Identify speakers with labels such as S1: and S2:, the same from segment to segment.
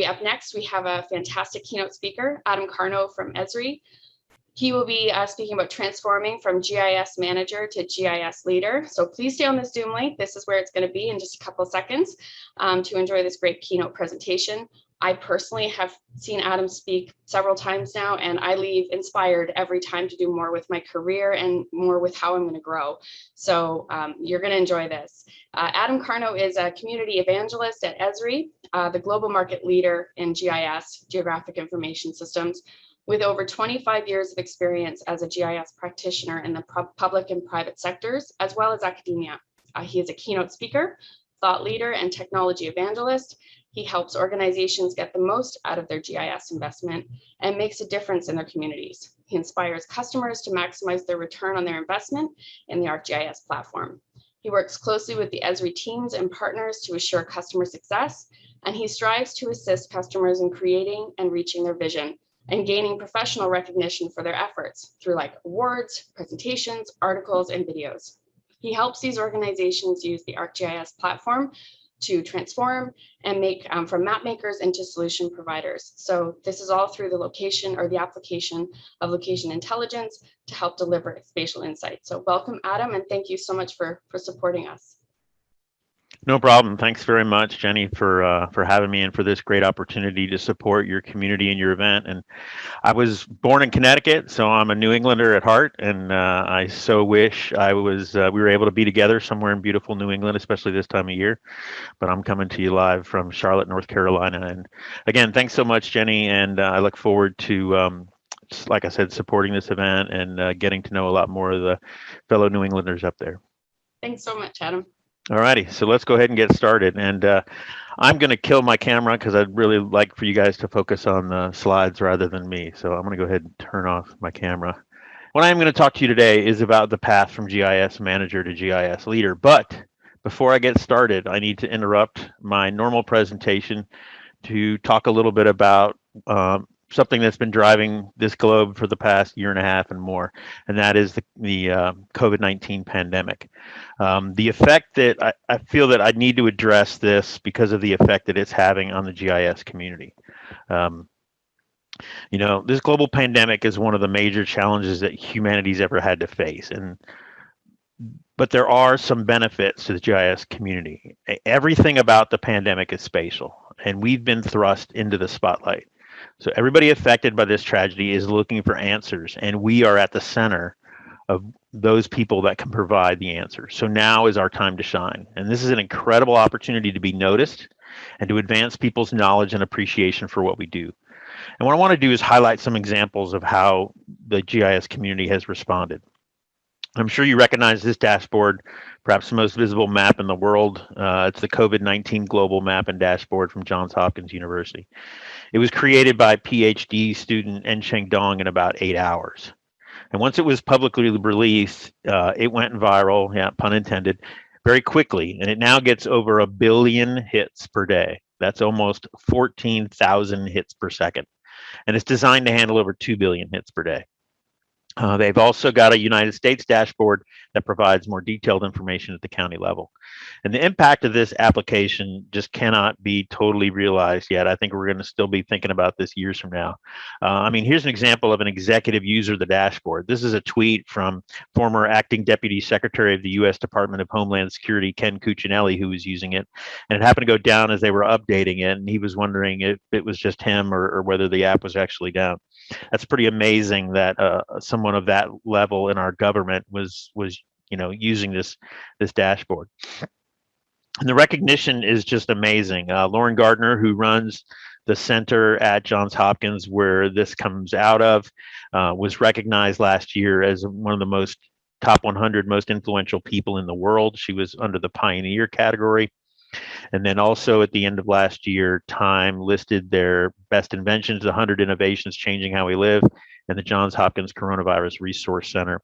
S1: Up next, we have a fantastic keynote speaker, Adam Karno from Esri. He will be speaking about transforming from GIS manager to GIS leader. So please stay on this Zoom link. This is where it's going to be in just a couple of seconds to enjoy this great keynote presentation. I personally have seen Adam speak several times now, and I leave inspired every time to do more with my career and more with how I'm going to grow. So you're going to enjoy this. Adam Karno is a community evangelist at Esri, the global market leader in GIS, Geographic Information Systems, with over 25 years of experience as a GIS practitioner in the public and private sectors, as well as academia. He is a keynote speaker, thought leader, and technology evangelist. He helps organizations get the most out of their GIS investment and makes a difference in their communities. He inspires customers to maximize their return on their investment in the ArcGIS platform. He works closely with the Esri teams and partners to assure customer success, and he strives to assist customers in creating and reaching their vision and gaining professional recognition for their efforts through awards, presentations, articles, and videos. He helps these organizations use the ArcGIS platform to transform and make from map makers into solution providers. So this is all through the location or the application of location intelligence to help deliver spatial insights. So welcome, Adam, and thank you so much for supporting us.
S2: No problem. Thanks very much, Jenny, for having me and for this great opportunity to support your community and your event. And I was born in Connecticut, so I'm a New Englander at heart, and I so wish I was we were able to be together somewhere in beautiful New England, especially this time of year. But I'm coming to you live from Charlotte, North Carolina. And again, thanks so much, Jenny, and I look forward to just like I said, supporting this event and getting to know a lot more of the fellow New Englanders up there.
S1: Thanks so much, Adam.
S2: All righty, so let's go ahead and get started. And I'm going to kill my camera because I'd really like for you guys to focus on the slides rather than me. So I'm going to go ahead and turn off my camera. What I'm going to talk to you today is about the path from GIS manager to GIS leader. But before I get started, I need to interrupt my normal presentation to talk a little bit about something that's been driving this globe for the past year and a half and more, and that is the COVID-19 pandemic. The effect that I feel that I need to address this because of the effect that it's having on the GIS community. You know, this global pandemic is one of the major challenges that humanity's ever had to face, but there are some benefits to the GIS community. Everything about the pandemic is spatial, and we've been thrust into the spotlight. So everybody affected by this tragedy is looking for answers, and we are at the center of those people that can provide the answers. So now is our time to shine. And this is an incredible opportunity to be noticed and to advance people's knowledge and appreciation for what we do. And what I want to do is highlight some examples of how the GIS community has responded. I'm sure you recognize this dashboard, perhaps the most visible map in the world. It's the COVID-19 global map and dashboard from Johns Hopkins University. It was created by PhD student Encheng Dong in about 8 hours. And once it was publicly released, it went viral, yeah, pun intended, very quickly. And it now gets over 1 billion hits per day. That's almost 14,000 hits per second. And it's designed to handle over 2 billion hits per day. They've also got a United States dashboard that provides more detailed information at the county level. And the impact of this application just cannot be totally realized yet. I think we're going to still be thinking about this years from now. I mean, here's an example of an executive user of the dashboard. This is a tweet from former acting deputy secretary of the U.S. Department of Homeland Security, Ken Cuccinelli, who was using it. And it happened to go down as they were updating it. And he was wondering if it was just him or whether the app was actually down. That's pretty amazing that someone of that level in our government was using this dashboard. And the recognition is just amazing. Lauren Gardner, who runs the center at Johns Hopkins where this comes out of, was recognized last year as one of the top 100 most influential people in the world. She was under the Pioneer category. And then also at the end of last year, Time listed their best inventions, 100 innovations changing how we live. And the Johns Hopkins Coronavirus Resource Center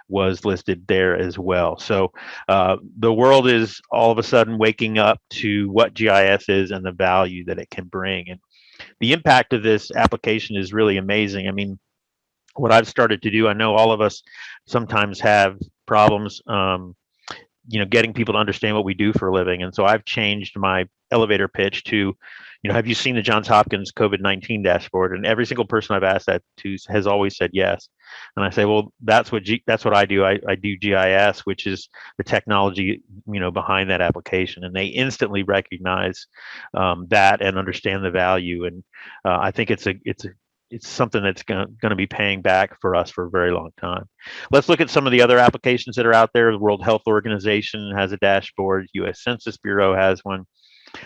S2: was listed there as well. So the world is all of a sudden waking up to what GIS is and the value that it can bring. And the impact of this application is really amazing. I mean, what I've started to do, I know all of us sometimes have problems getting people to understand what we do for a living. And so I've changed my elevator pitch to, have you seen the Johns Hopkins COVID-19 dashboard? And every single person I've asked that to has always said yes. And I say, well, that's what I do. I do GIS, which is the technology, behind that application. And they instantly recognize that and understand the value. And I think it's something that's going to be paying back for us for a very long time. Let's look at some of the other applications that are out there. The World Health Organization has a dashboard. U.S. Census Bureau has one.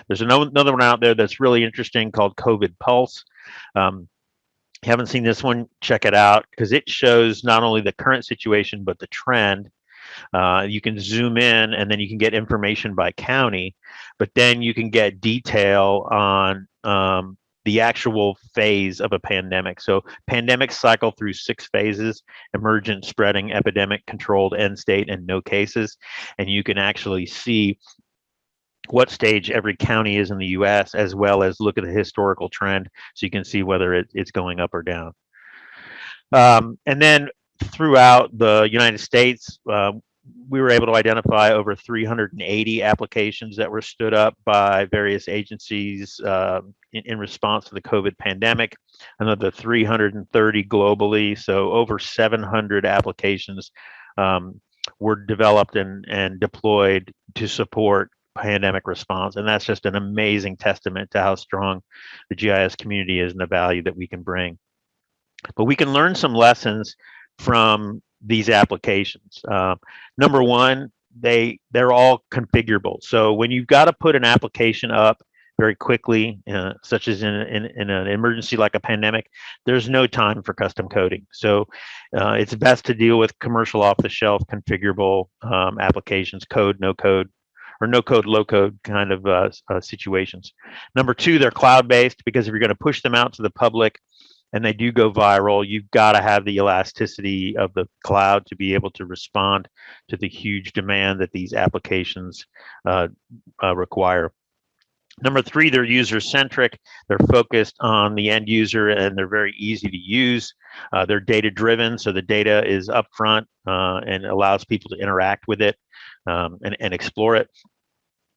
S2: There's another one out there that's really interesting called COVID Pulse. Haven't seen this one, check it out, because it shows not only the current situation, but the trend. You can zoom in and then you can get information by county, but then you can get detail on the actual phase of a pandemic. So pandemics cycle through 6 phases: emergent, spreading, epidemic, controlled, end state, and no cases. And you can actually see what stage every county is in the US, as well as look at the historical trend so you can see whether it's going up or down. And then throughout the United States, we were able to identify over 380 applications that were stood up by various agencies in response to the COVID pandemic, another 330 globally. So over 700 applications were developed and deployed to support pandemic response. And that's just an amazing testament to how strong the GIS community is and the value that we can bring. But we can learn some lessons from these applications. Number one, they're all configurable. So when you've got to put an application up very quickly, such as in an emergency like a pandemic, there's no time for custom coding. So it's best to deal with commercial off-the-shelf configurable applications, code, no code, or no code, low code kind of situations. Number two, they're cloud-based, because if you're going to push them out to the public and they do go viral, you've got to have the elasticity of the cloud to be able to respond to the huge demand that these applications require. Number three, they're user-centric. They're focused on the end user, and they're very easy to use. They're data-driven, so the data is upfront and allows people to interact with it and explore it.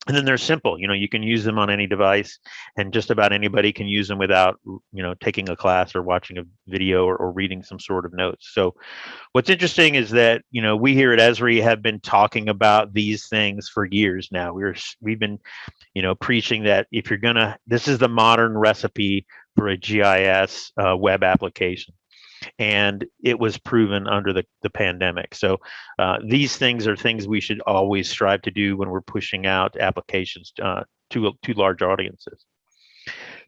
S2: And then they're simple. You can use them on any device, and just about anybody can use them without, taking a class or watching a video or reading some sort of notes. So what's interesting is that, we here at Esri have been talking about these things for years now. We've been, preaching that if you're this is the modern recipe for a GIS web application. And it was proven under the pandemic. So these things are things we should always strive to do when we're pushing out applications to large audiences.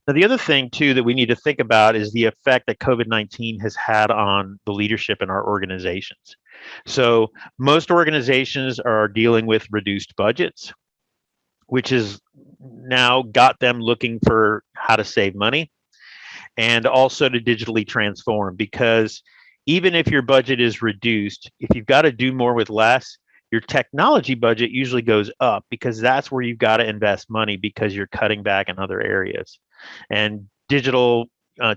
S2: Now, the other thing, too, that we need to think about is the effect that COVID-19 has had on the leadership in our organizations. So most organizations are dealing with reduced budgets, which has now got them looking for how to save money, and also to digitally transform, because even if your budget is reduced, if you've got to do more with less, your technology budget usually goes up, because that's where you've got to invest money, because you're cutting back in other areas. And digital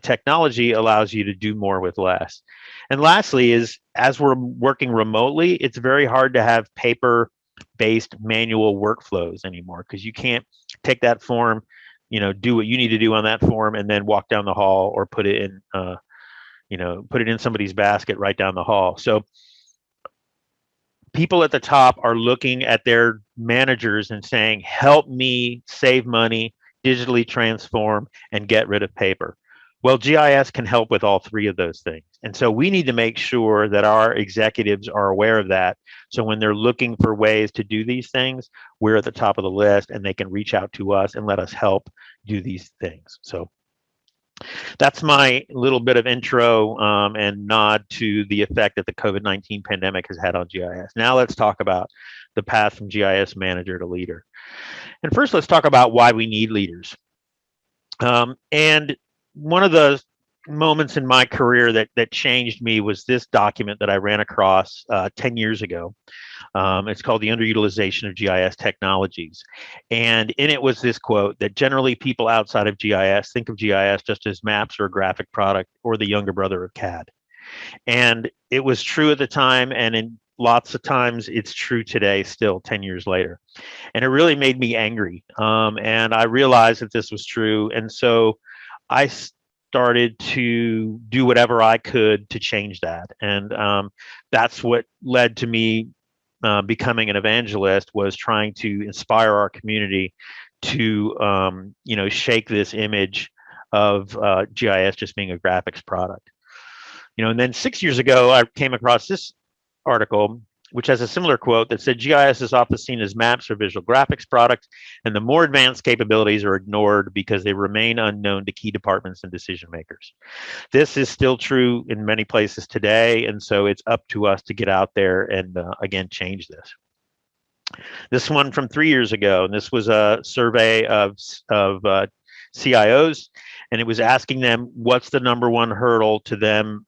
S2: technology allows you to do more with less. And lastly is, as we're working remotely, it's very hard to have paper-based manual workflows anymore, because you can't take that form, do what you need to do on that form and then walk down the hall or put it in somebody's basket right down the hall. So people at the top are looking at their managers and saying, help me save money, digitally transform, and get rid of paper. Well, GIS can help with all three of those things. And so we need to make sure that our executives are aware of that. So when they're looking for ways to do these things, we're at the top of the list, and they can reach out to us and let us help do these things. So that's my little bit of intro and nod to the effect that the COVID-19 pandemic has had on GIS. Now let's talk about the path from GIS manager to leader. And first, let's talk about why we need leaders. And one of the moments in my career that changed me was this document that I ran across 10 years ago. It's called The Underutilization of GIS Technologies. And in it was this quote that generally people outside of GIS think of GIS just as maps or a graphic product or the younger brother of CAD. And it was true at the time. And in lots of times it's true today, still 10 years later. And it really made me angry. And I realized that this was true. And so I started to do whatever I could to change that. And that's what led to me becoming an evangelist, was trying to inspire our community to, shake this image of GIS just being a graphics product. And then 6 years ago, I came across this article, which has a similar quote that said GIS is often seen as maps or visual graphics products, and the more advanced capabilities are ignored because they remain unknown to key departments and decision makers. This is still true in many places today, and so it's up to us to get out there and, again, change this. This one from 3 years ago, and this was a survey of CIOs, and it was asking them what's the number one hurdle to them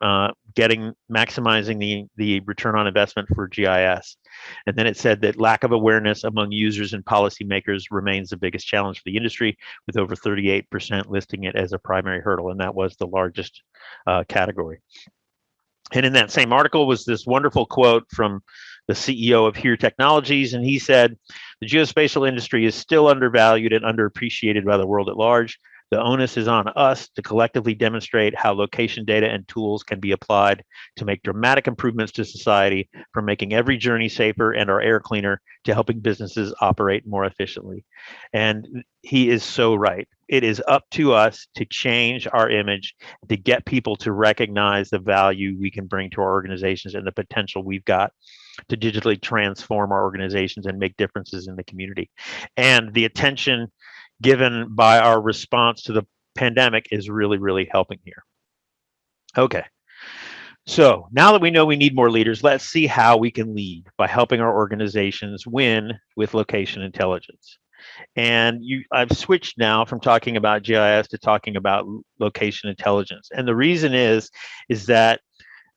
S2: maximizing the return on investment for GIS. And then it said that lack of awareness among users and policymakers remains the biggest challenge for the industry, with over 38% listing it as a primary hurdle, and that was the largest category. And in that same article was this wonderful quote from the CEO of HERE Technologies, and he said, "The geospatial industry is still undervalued and underappreciated by the world at large. The onus is on us to collectively demonstrate how location data and tools can be applied to make dramatic improvements to society, from making every journey safer and our air cleaner to helping businesses operate more efficiently." And he is so right. It is up to us to change our image, to get people to recognize the value we can bring to our organizations and the potential we've got to digitally transform our organizations and make differences in the community. And the attention given by our response to the pandemic is really, really helping here. Okay. So now that we know we need more leaders, let's see how we can lead by helping our organizations win with location intelligence. And I've switched now from talking about GIS to talking about location intelligence. And the reason is that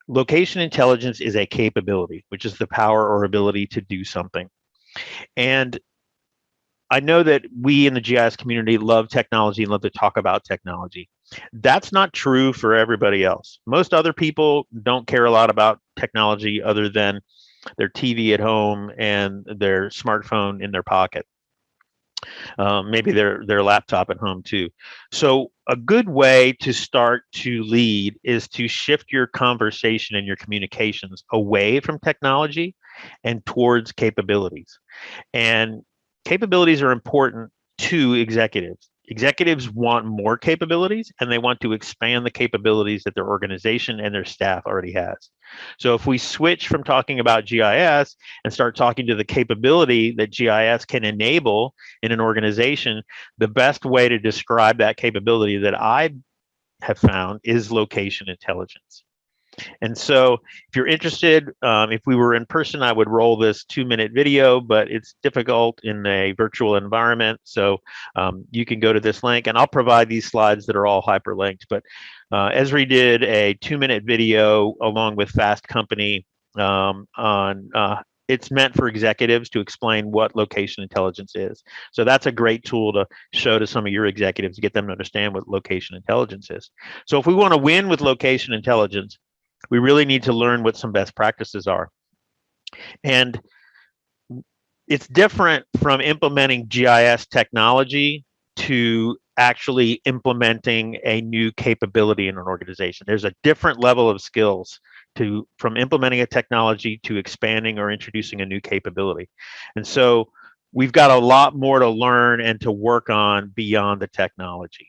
S2: location intelligence is a capability, which is the power or ability to do something. And I know that we in the GIS community love technology and love to talk about technology. That's not true for everybody else. Most other people don't care a lot about technology other than their TV at home and their smartphone in their pocket. Maybe their laptop at home too. So a good way to start to lead is to shift your conversation and your communications away from technology and towards capabilities. And capabilities are important to executives. Executives want more capabilities, and they want to expand the capabilities that their organization and their staff already has. So if we switch from talking about GIS and start talking to the capability that GIS can enable in an organization, the best way to describe that capability that I have found is location intelligence. And so if you're interested, if we were in person, I would roll this 2-minute video, but it's difficult in a virtual environment. So you can go to this link, and I'll provide these slides that are all hyperlinked. But Esri did a 2-minute video along with Fast Company on it's meant for executives to explain what location intelligence is. So that's a great tool to show to some of your executives to get them to understand what location intelligence is. So if we want to win with location intelligence, we really need to learn what some best practices are. And it's different from implementing GIS technology to actually implementing a new capability in an organization. There's a different level of skills from implementing a technology to expanding or introducing a new capability. And so we've got a lot more to learn and to work on beyond the technology.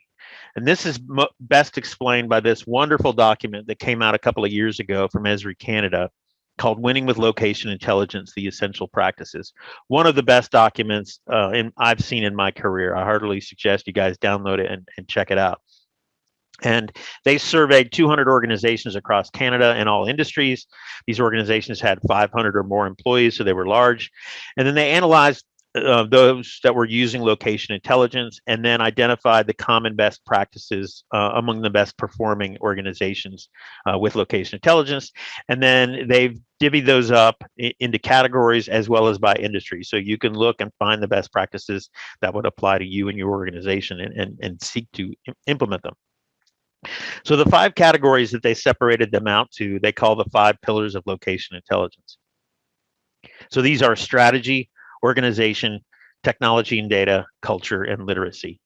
S2: And this is best explained by this wonderful document that came out a couple of years ago from Esri Canada called Winning with Location Intelligence, The Essential Practices. One of the best documents I've seen in my career. I heartily suggest you guys download it and check it out. And they surveyed 200 organizations across Canada in all industries. These organizations had 500 or more employees, so they were large. And then they analyzed those that were using location intelligence, and then identified the common best practices among the best performing organizations with location intelligence. And then they've divvied those up into categories as well as by industry. So you can look and find the best practices that would apply to you and your organization and seek to implement them. So the 5 categories that they separated them out to, they call the 5 pillars of location intelligence. So these are strategy, organization, technology and data, culture, and literacy.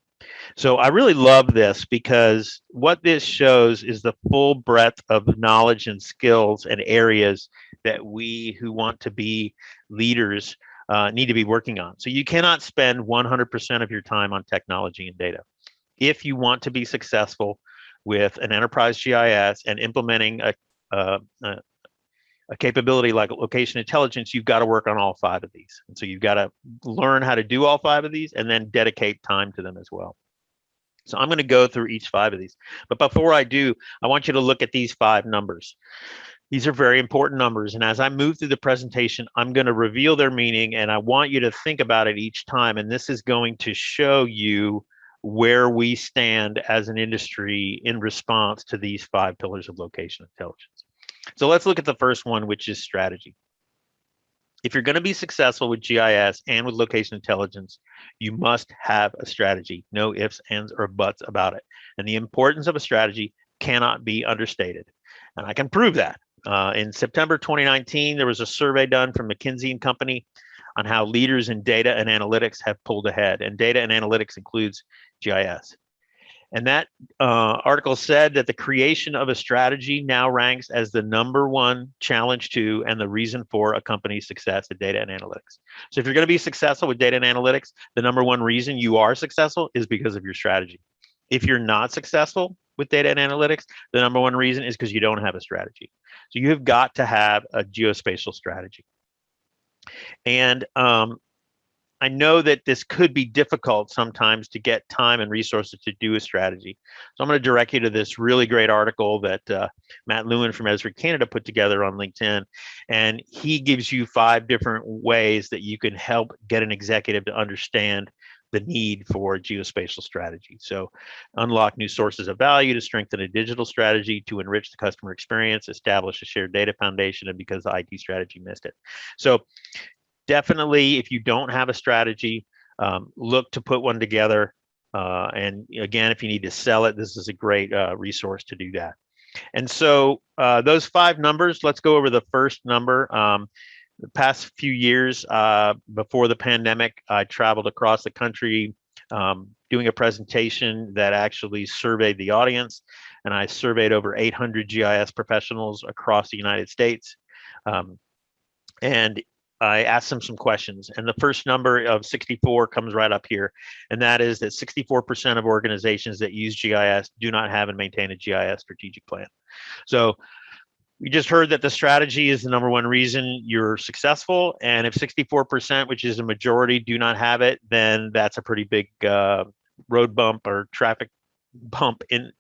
S2: So I really love this because what this shows is the full breadth of knowledge and skills and areas that we who want to be leaders need to be working on. So you cannot spend 100% of your time on technology and data. If you want to be successful with an enterprise GIS and implementing a, a capability like location intelligence, you've got to work on all 5 of these. And so you've got to learn how to do all 5 of these and then dedicate time to them as well. So I'm going to go through each 5 of these. But before I do, I want you to look at these 5 numbers. These are very important numbers. And as I move through the presentation, I'm going to reveal their meaning, and I want you to think about it each time. And this is going to show you where we stand as an industry in response to these 5 pillars of location intelligence. So let's look at the first one, which is strategy. If you're going to be successful with GIS and with location intelligence, you must have a strategy. No ifs, ands, or buts about it. And the importance of a strategy cannot be understated. And I can prove that. In September 2019, there was a survey done from McKinsey & Company on how leaders in data and analytics have pulled ahead. And data and analytics includes GIS. And that article said that the creation of a strategy now ranks as the #1 challenge to and the reason for a company's success at data and analytics. So if you're going to be successful with data and analytics, the #1 reason you are successful is because of your strategy. If you're not successful with data and analytics, the #1 reason is because you don't have a strategy. So you have got to have a geospatial strategy. And I know that this could be difficult sometimes to get time and resources to do a strategy. So I'm going to direct you to this really great article that Matt Lewin from Esri Canada put together on LinkedIn. And he gives you 5 different ways that you can help get an executive to understand the need for geospatial strategy. So unlock new sources of value, to strengthen a digital strategy, to enrich the customer experience, establish a shared data foundation, and because the IT strategy missed it. So definitely, if you don't have a strategy, look to put one together. And again, if you need to sell it, this is a great resource to do that. And so those 5 numbers, let's go over the first number. The past few years before the pandemic, I traveled across the country doing a presentation that actually surveyed the audience. And I surveyed over 800 GIS professionals across the United States. And I asked them some questions, and the first number of 64 comes right up here, and that is that 64% of organizations that use GIS do not have and maintain a GIS strategic plan. So we just heard that the strategy is the #1 reason you're successful, and if 64%, which is a majority, do not have it, then that's a pretty big road bump or traffic bump in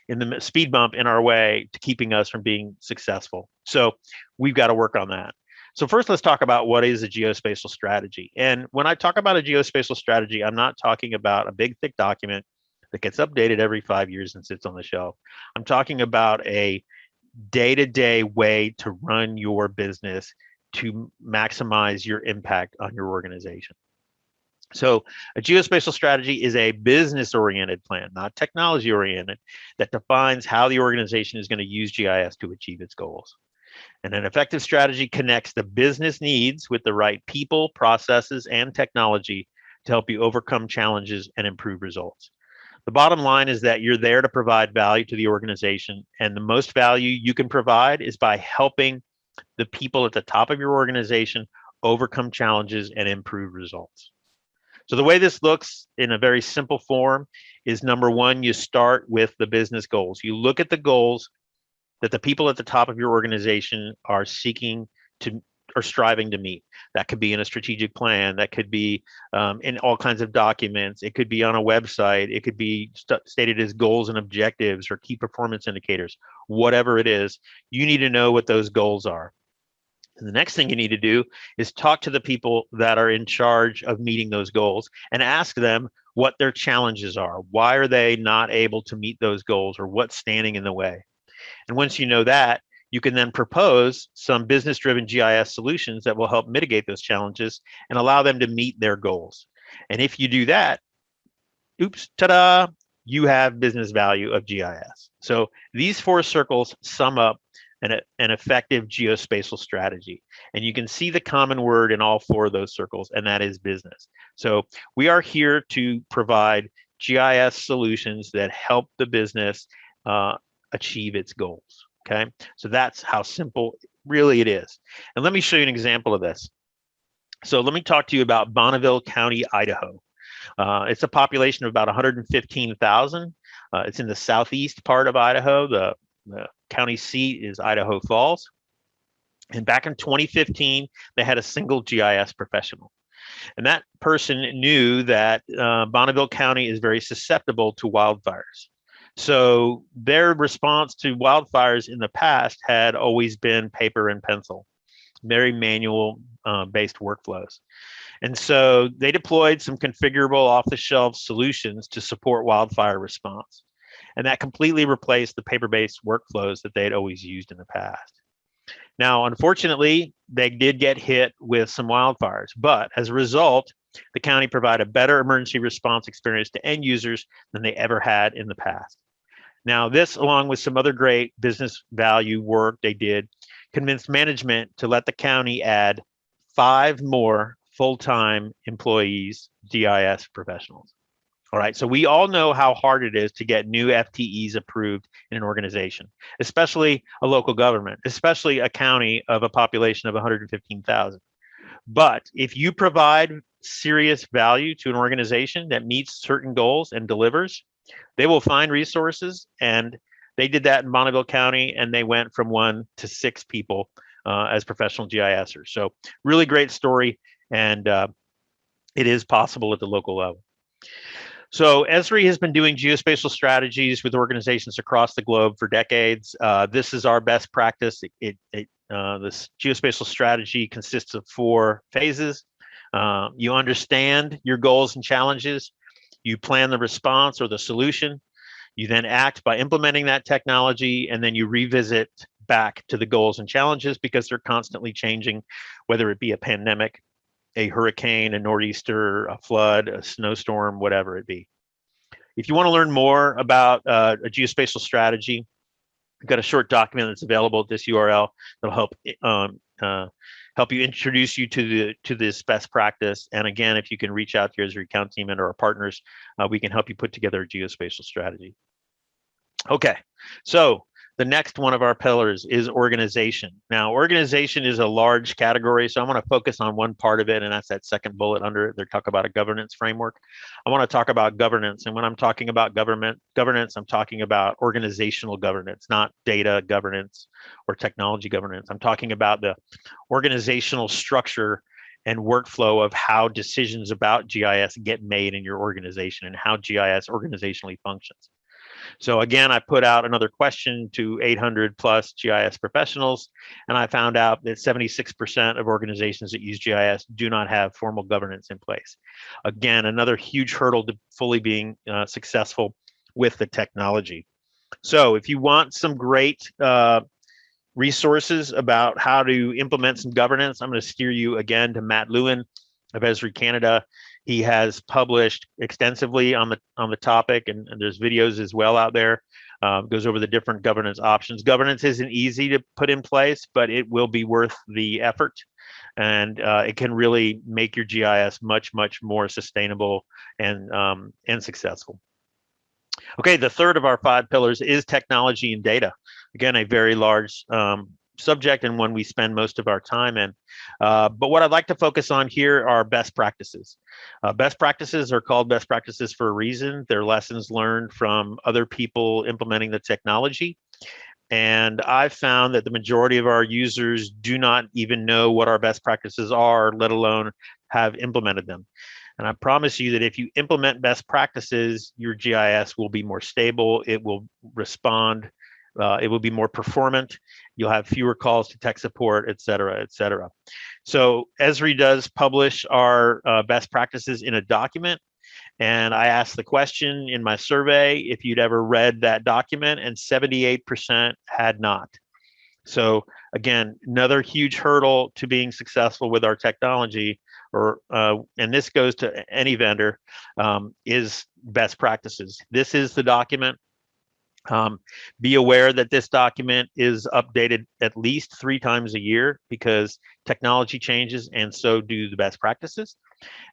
S2: the speed bump in our way to keeping us from being successful. So we've got to work on that. So first, let's talk about what is a geospatial strategy. And when I talk about a geospatial strategy, I'm not talking about a big, thick document that gets updated every 5 years and sits on the shelf. I'm talking about a day-to-day way to run your business to maximize your impact on your organization. So a geospatial strategy is a business-oriented plan, not technology-oriented, that defines how the organization is going to use GIS to achieve its goals. And an effective strategy connects the business needs with the right people, processes, and technology to help you overcome challenges and improve results. The bottom line is that you're there to provide value to the organization, and the most value you can provide is by helping the people at the top of your organization overcome challenges and improve results. So the way this looks in a very simple form is #1, you start with the business goals. You look at the goals that the people at the top of your organization are seeking to or striving to meet. That could be in a strategic plan. That could be in all kinds of documents. It could be on a website. It could be stated as goals and objectives or key performance indicators. Whatever it is, you need to know what those goals are. And the next thing you need to do is talk to the people that are in charge of meeting those goals and ask them what their challenges are. Why are they not able to meet those goals, or what's standing in the way? And once you know that, you can then propose some business-driven GIS solutions that will help mitigate those challenges and allow them to meet their goals. And if you do that, oops, ta-da, you have business value of GIS. So these 4 circles sum up an effective geospatial strategy. And you can see the common word in all 4 of those circles, and that is business. So we are here to provide GIS solutions that help the business achieve its goals. Okay, so that's how simple really it is. And let me show you an example of this. So let me talk to you about Bonneville County, Idaho. It's a population of about 115,000. It's in the southeast part of Idaho. The county seat is Idaho Falls. And back in 2015, they had a single GIS professional. And that person knew that Bonneville County is very susceptible to wildfires. So their response to wildfires in the past had always been paper and pencil, very manual based workflows. And so they deployed some configurable off-the-shelf solutions to support wildfire response. And that completely replaced the paper-based workflows that they had always used in the past. Now, unfortunately, they did get hit with some wildfires, but as a result, the county provided a better emergency response experience to end users than they ever had in the past. Now, this, along with some other great business value work they did, convinced management to let the county add 5 more full-time employees, GIS professionals. All right, so we all know how hard it is to get new FTEs approved in an organization, especially a local government, especially a county of a population of 115,000. But if you provide serious value to an organization that meets certain goals and delivers, they will find resources. And they did that in Bonneville County, and they went from 1 to 6 people as professional GISers. So really great story, and it is possible at the local level. So Esri has been doing geospatial strategies with organizations across the globe for decades. This is our best practice. This geospatial strategy consists of 4 phases. You understand your goals and challenges. You plan the response or the solution. You then act by implementing that technology, and then you revisit back to the goals and challenges because they're constantly changing, whether it be a pandemic, a hurricane, a nor'easter, a flood, a snowstorm, whatever it be. If you want to learn more about a geospatial strategy, we've got a short document that's available at this URL that'll help you introduce you to this best practice. And again, if you can reach out to your Esri account team and our partners, we can help you put together a geospatial strategy. Okay, so the next one of our pillars is organization. Now, organization is a large category, so I'm going to focus on one part of it, and that's that second bullet under it. They talk about a governance framework. I want to talk about governance, and when I'm talking about governance, I'm talking about organizational governance, not data governance or technology governance. I'm talking about the organizational structure and workflow of how decisions about GIS get made in your organization and how GIS organizationally functions. So again, I put out another question to 800 plus GIS professionals, and I found out that 76% of organizations that use GIS do not have formal governance in place. Again, another huge hurdle to fully being successful with the technology. So if you want some great resources about how to implement some governance, I'm going to steer you again to Matt Lewin of Esri Canada. He has published extensively on the topic, and there's videos as well out there. Goes over the different governance options. Governance isn't easy to put in place, but it will be worth the effort, and it can really make your GIS much more sustainable and successful. Okay, the third of our 5 pillars is technology and data. Again, a very large subject and one we spend most of our time in. But what I'd like to focus on here are best practices. Best practices are called best practices for a reason. They're lessons learned from other people implementing the technology. And I've found that the majority of our users do not even know what our best practices are, let alone have implemented them. And I promise you that if you implement best practices, your GIS will be more stable, it will respond, it will be more performant, you'll have fewer calls to tech support, et cetera, et cetera. So Esri does publish our best practices in a document. And I asked the question in my survey if you'd ever read that document, and 78% had not. So again, another huge hurdle to being successful with our technology, and this goes to any vendor, is best practices. This is the document. Be aware that this document is updated at least 3 times a year because technology changes and so do the best practices.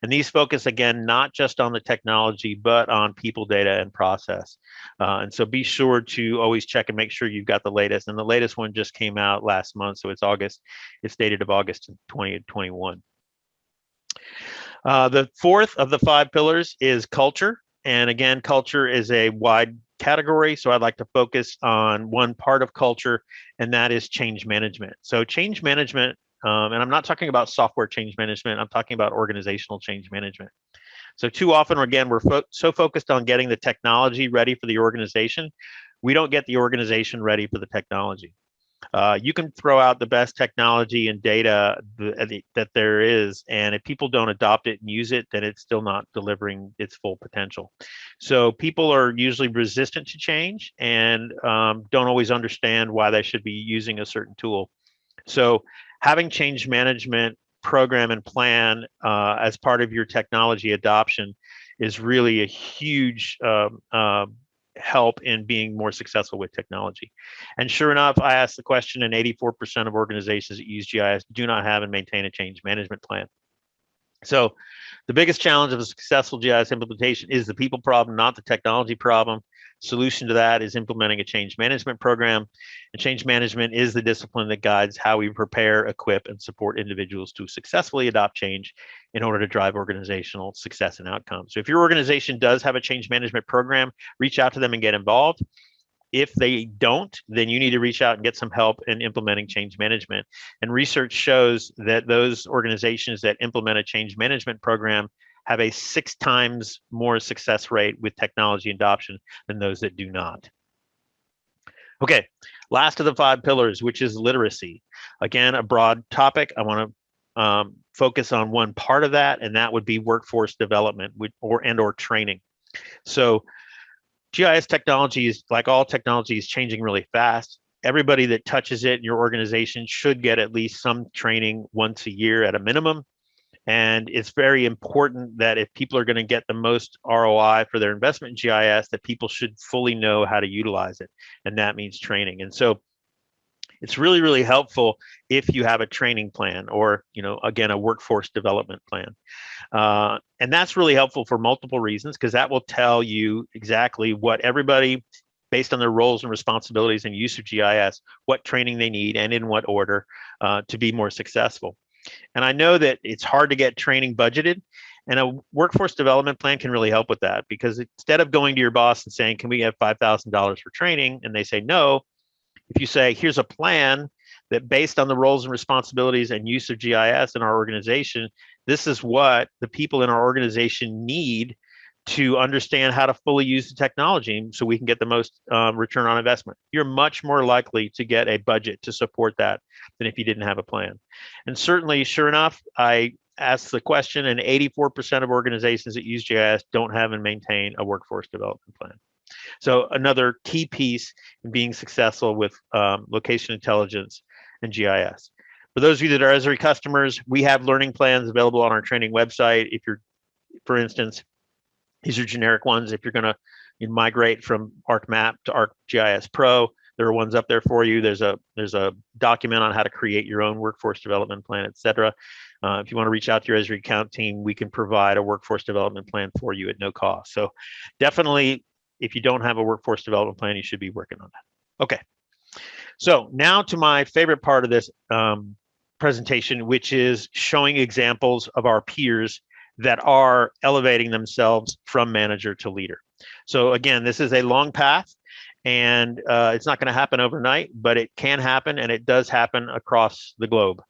S2: And these focus, again, not just on the technology, but on people, data, and process. And so be sure to always check and make sure you've got the latest. And the latest one just came out last month, so it's August. It's dated of August 2021. The fourth of the 5 pillars is culture. And again, culture is a wide category. So I'd like to focus on one part of culture, and that is change management. So change management, and I'm not talking about software change management, I'm talking about organizational change management. So too often, again, we're so focused on getting the technology ready for the organization, we don't get the organization ready for the technology. You can throw out the best technology and data that there is, and if people don't adopt it and use it, then it's still not delivering its full potential. So people are usually resistant to change and don't always understand why they should be using a certain tool. So having change management program and plan as part of your technology adoption is really a huge help in being more successful with technology. And sure enough, I asked the question, and 84% of organizations that use GIS do not have and maintain a change management plan. So the biggest challenge of a successful GIS implementation is the people problem, not the technology problem. Solution to that is implementing a change management program. And change management is the discipline that guides how we prepare, equip, and support individuals to successfully adopt change in order to drive organizational success and outcomes. So if your organization does have a change management program, reach out to them and get involved. If they don't, then you need to reach out and get some help in implementing change management. And research shows that those organizations that implement a change management program have a 6 times more success rate with technology adoption than those that do not. Okay, last of the 5 pillars, which is literacy. Again, a broad topic. I want to focus on one part of that, and that would be workforce development or training. So GIS technology is, like all technology, is changing really fast. Everybody that touches it in your organization should get at least some training once a year at a minimum. And it's very important that if people are going to get the most ROI for their investment in GIS, that people should fully know how to utilize it. And that means training. And so it's really, really helpful if you have a training plan or, again, a workforce development plan. And that's really helpful for multiple reasons, because that will tell you exactly what everybody, based on their roles and responsibilities and use of GIS, what training they need and in what order to be more successful. And I know that it's hard to get training budgeted, and a workforce development plan can really help with that, because instead of going to your boss and saying, can we have $5,000 for training? And they say no. If you say, here's a plan that based on the roles and responsibilities and use of GIS in our organization, this is what the people in our organization need to understand how to fully use the technology so we can get the most return on investment. You're much more likely to get a budget to support that than if you didn't have a plan. And certainly, sure enough, I asked the question, and 84% of organizations that use GIS don't have and maintain a workforce development plan. So another key piece in being successful with location intelligence and GIS. For those of you that are Esri customers, we have learning plans available on our training website. If you're, for instance, these are generic ones. If you're going to migrate from ArcMap to ArcGIS Pro, there are ones up there for you. There's a document on how to create your own workforce development plan, et cetera. If you want to reach out to your Esri account team, we can provide a workforce development plan for you at no cost. So definitely, if you don't have a workforce development plan, you should be working on that. Okay. So now to my favorite part of this presentation, which is showing examples of our peers that are elevating themselves from manager to leader. So again, this is a long path, and it's not going to happen overnight, but it can happen, and it does happen across the globe.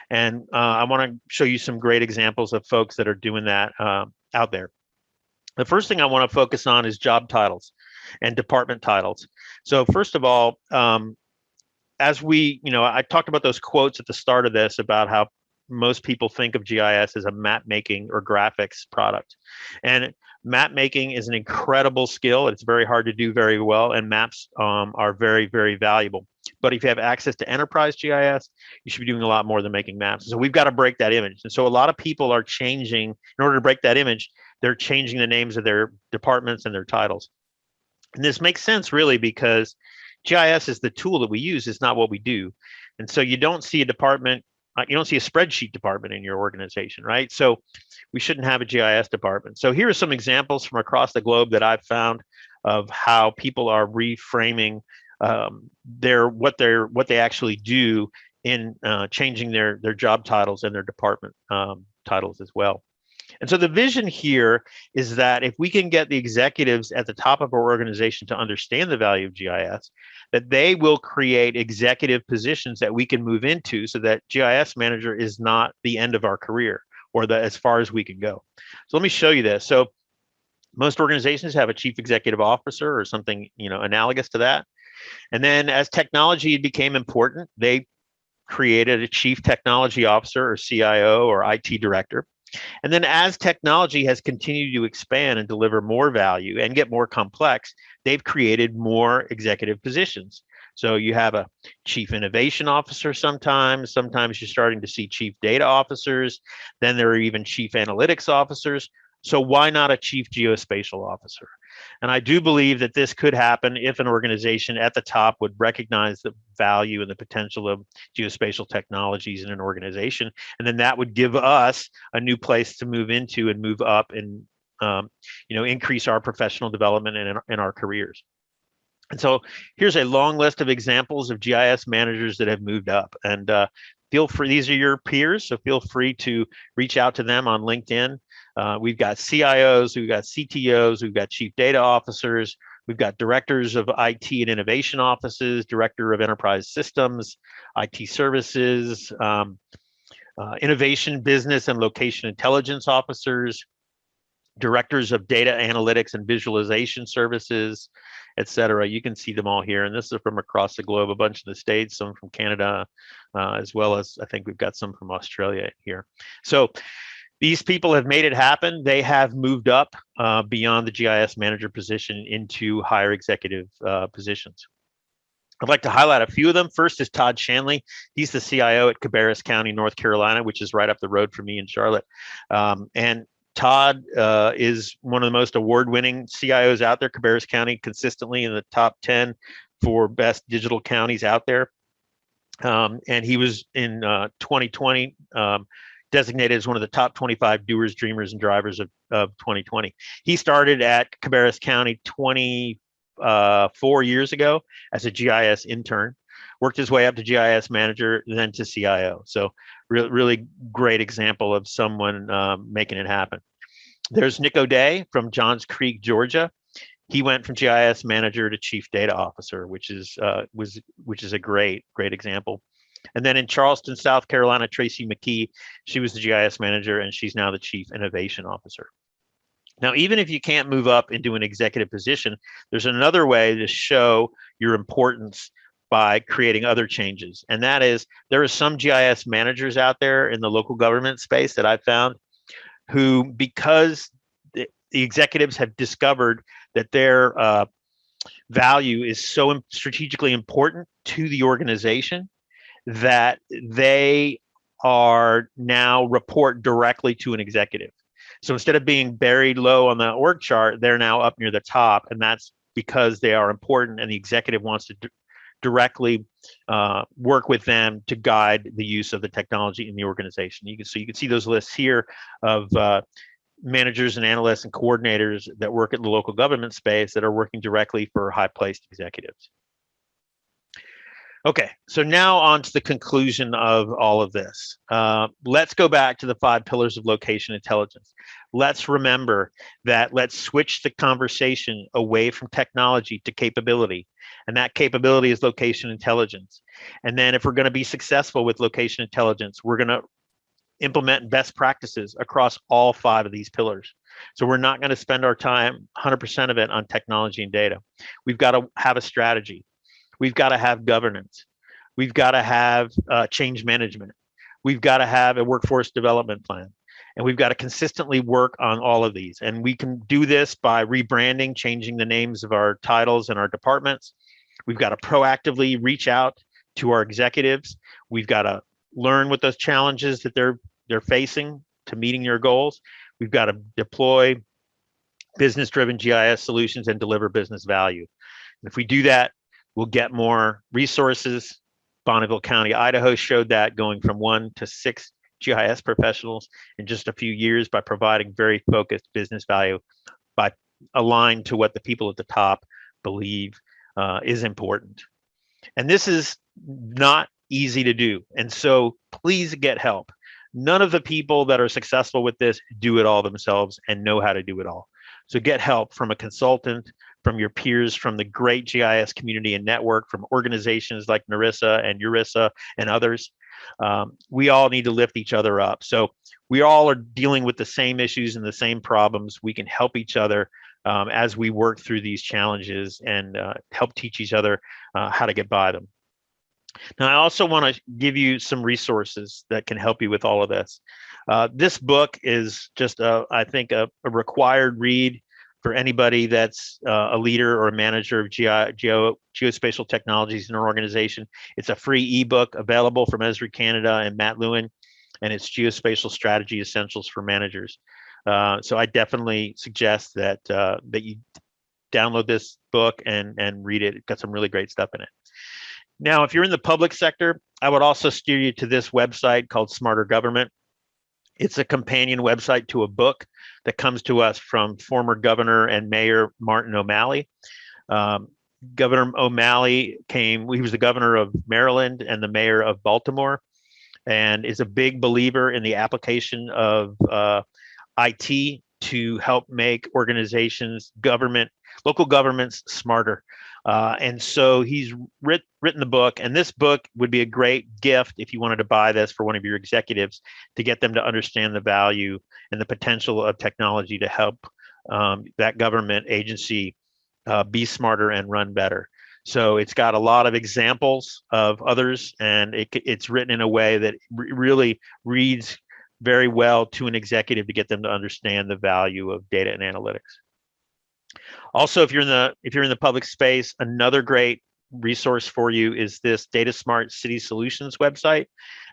S2: And I want to show you some great examples of folks that are doing that out there. The first thing I want to focus on is job titles and department titles. So first of all, as I talked about those quotes at the start of this about how most people think of GIS as a map making or graphics product. And map making is an incredible skill. It's very hard to do very well, and maps are very, very valuable. But if you have access to enterprise GIS, you should be doing a lot more than making maps. So we've got to break that image. And so a lot of people are changing, in order to break that image, they're changing the names of their departments and their titles. And this makes sense really because GIS is the tool that we use, it's not what we do. And so you don't see a department, you don't see a spreadsheet department in your organization, right? So we shouldn't have a GIS department. So here are some examples from across the globe that I've found of how people are reframing what they actually do in changing their job titles and their department titles as well. And so the vision here is that if we can get the executives at the top of our organization to understand the value of GIS, that they will create executive positions that we can move into so that GIS manager is not the end of our career or as far as we can go. So let me show you this. So most organizations have a chief executive officer or something, analogous to that. And then as technology became important, they created a chief technology officer or CIO or IT director. And then as technology has continued to expand and deliver more value and get more complex, they've created more executive positions. So you have a chief innovation officer sometimes you're starting to see chief data officers, then there are even chief analytics officers. So why not a chief geospatial officer? And I do believe that this could happen if an organization at the top would recognize the value and the potential of geospatial technologies in an organization. And then that would give us a new place to move into and move up and increase our professional development in our careers. And so here's a long list of examples of GIS managers that have moved up. And feel free, these are your peers, so feel free to reach out to them on LinkedIn. We've got CIOs, we've got CTOs, we've got chief data officers, we've got directors of IT and innovation offices, director of enterprise systems, IT services, innovation, business, and location intelligence officers, directors of data analytics and visualization services, et cetera. You can see them all here. And this is from across the globe, a bunch of the States, some from Canada, as well as I think we've got some from Australia here. So these people have made it happen. They have moved up beyond the GIS manager position into higher executive positions. I'd like to highlight a few of them. First is Todd Shanley. He's the CIO at Cabarrus County, North Carolina, which is right up the road from me in Charlotte. And Todd is one of the most award-winning CIOs out there. Cabarrus County consistently in the top 10 for best digital counties out there. And he was in 2020 designated as one of the top 25 doers, dreamers, and drivers of 2020. He started at Cabarrus County 24 years ago as a GIS intern, worked his way up to GIS manager, then to CIO. So really great example of someone making it happen. There's Nick O'Day from Johns Creek, Georgia. He went from GIS manager to chief data officer, which is a great example. And then in Charleston, South Carolina, Tracy McKee, she was the GIS manager and she's now the chief innovation officer. Now, even if you can't move up into an executive position, there's another way to show your importance by creating other changes. And that is, there are some GIS managers out there in the local government space that I've found who, because the executives have discovered that their value is so strategically important to the organization, that they are now report directly to an executive. So instead of being buried low on the org chart, they're now up near the top, and that's because they are important and the executive wants to directly work with them to guide the use of the technology in the organization. You can see those lists here of managers and analysts and coordinators that work at the local government space that are working directly for high-placed executives. Okay, so now on to the conclusion of all of this. Let's go back to the 5 pillars of location intelligence. Let's remember that let's switch the conversation away from technology to capability. And that capability is location intelligence. And then if we're going to be successful with location intelligence, we're going to implement best practices across all 5 of these pillars. So we're not going to spend our time, 100% of it, on technology and data. We've got to have a strategy. We've got to have governance. We've got to have change management. We've got to have a workforce development plan. And we've got to consistently work on all of these. And we can do this by rebranding, changing the names of our titles and our departments. We've got to proactively reach out to our executives. We've got to learn what those challenges that they're facing to meeting your goals. We've got to deploy business-driven GIS solutions and deliver business value. And if we do that, we'll get more resources. Bonneville County, Idaho showed that, going from 1 to 6 GIS professionals in just a few years by providing very focused business value, by aligned to what the people at the top believe is important. And this is not easy to do. And so please get help. None of the people that are successful with this do it all themselves and know how to do it all. So get help from a consultant, from your peers, from the great GIS community and network, from organizations like NERISA and ERISA and others. We all need to lift each other up. So we all are dealing with the same issues and the same problems. We can help each other as we work through these challenges and help teach each other how to get by them. Now, I also want to give you some resources that can help you with all of this. This book is just, I think, a required read for anybody that's a leader or a manager of geospatial technologies in an organization. It's a free ebook available from Esri Canada and Matt Lewin, and it's Geospatial Strategy Essentials for Managers. So I definitely suggest that you download this book and read it. It's got some really great stuff in it. Now, if you're in the public sector, I would also steer you to this website called Smarter Government. It's a companion website to a book that comes to us from former Governor and Mayor Martin O'Malley. Governor O'Malley he was the governor of Maryland and the mayor of Baltimore, and is a big believer in the application of IT to help make organizations, local governments smarter. And so he's written the book, and this book would be a great gift if you wanted to buy this for one of your executives to get them to understand the value and the potential of technology to help that government agency be smarter and run better. So it's got a lot of examples of others, and it's written in a way that really reads very well to an executive to get them to understand the value of data and analytics. Also, if you're in the public space, another great resource for you is this Data Smart City Solutions website.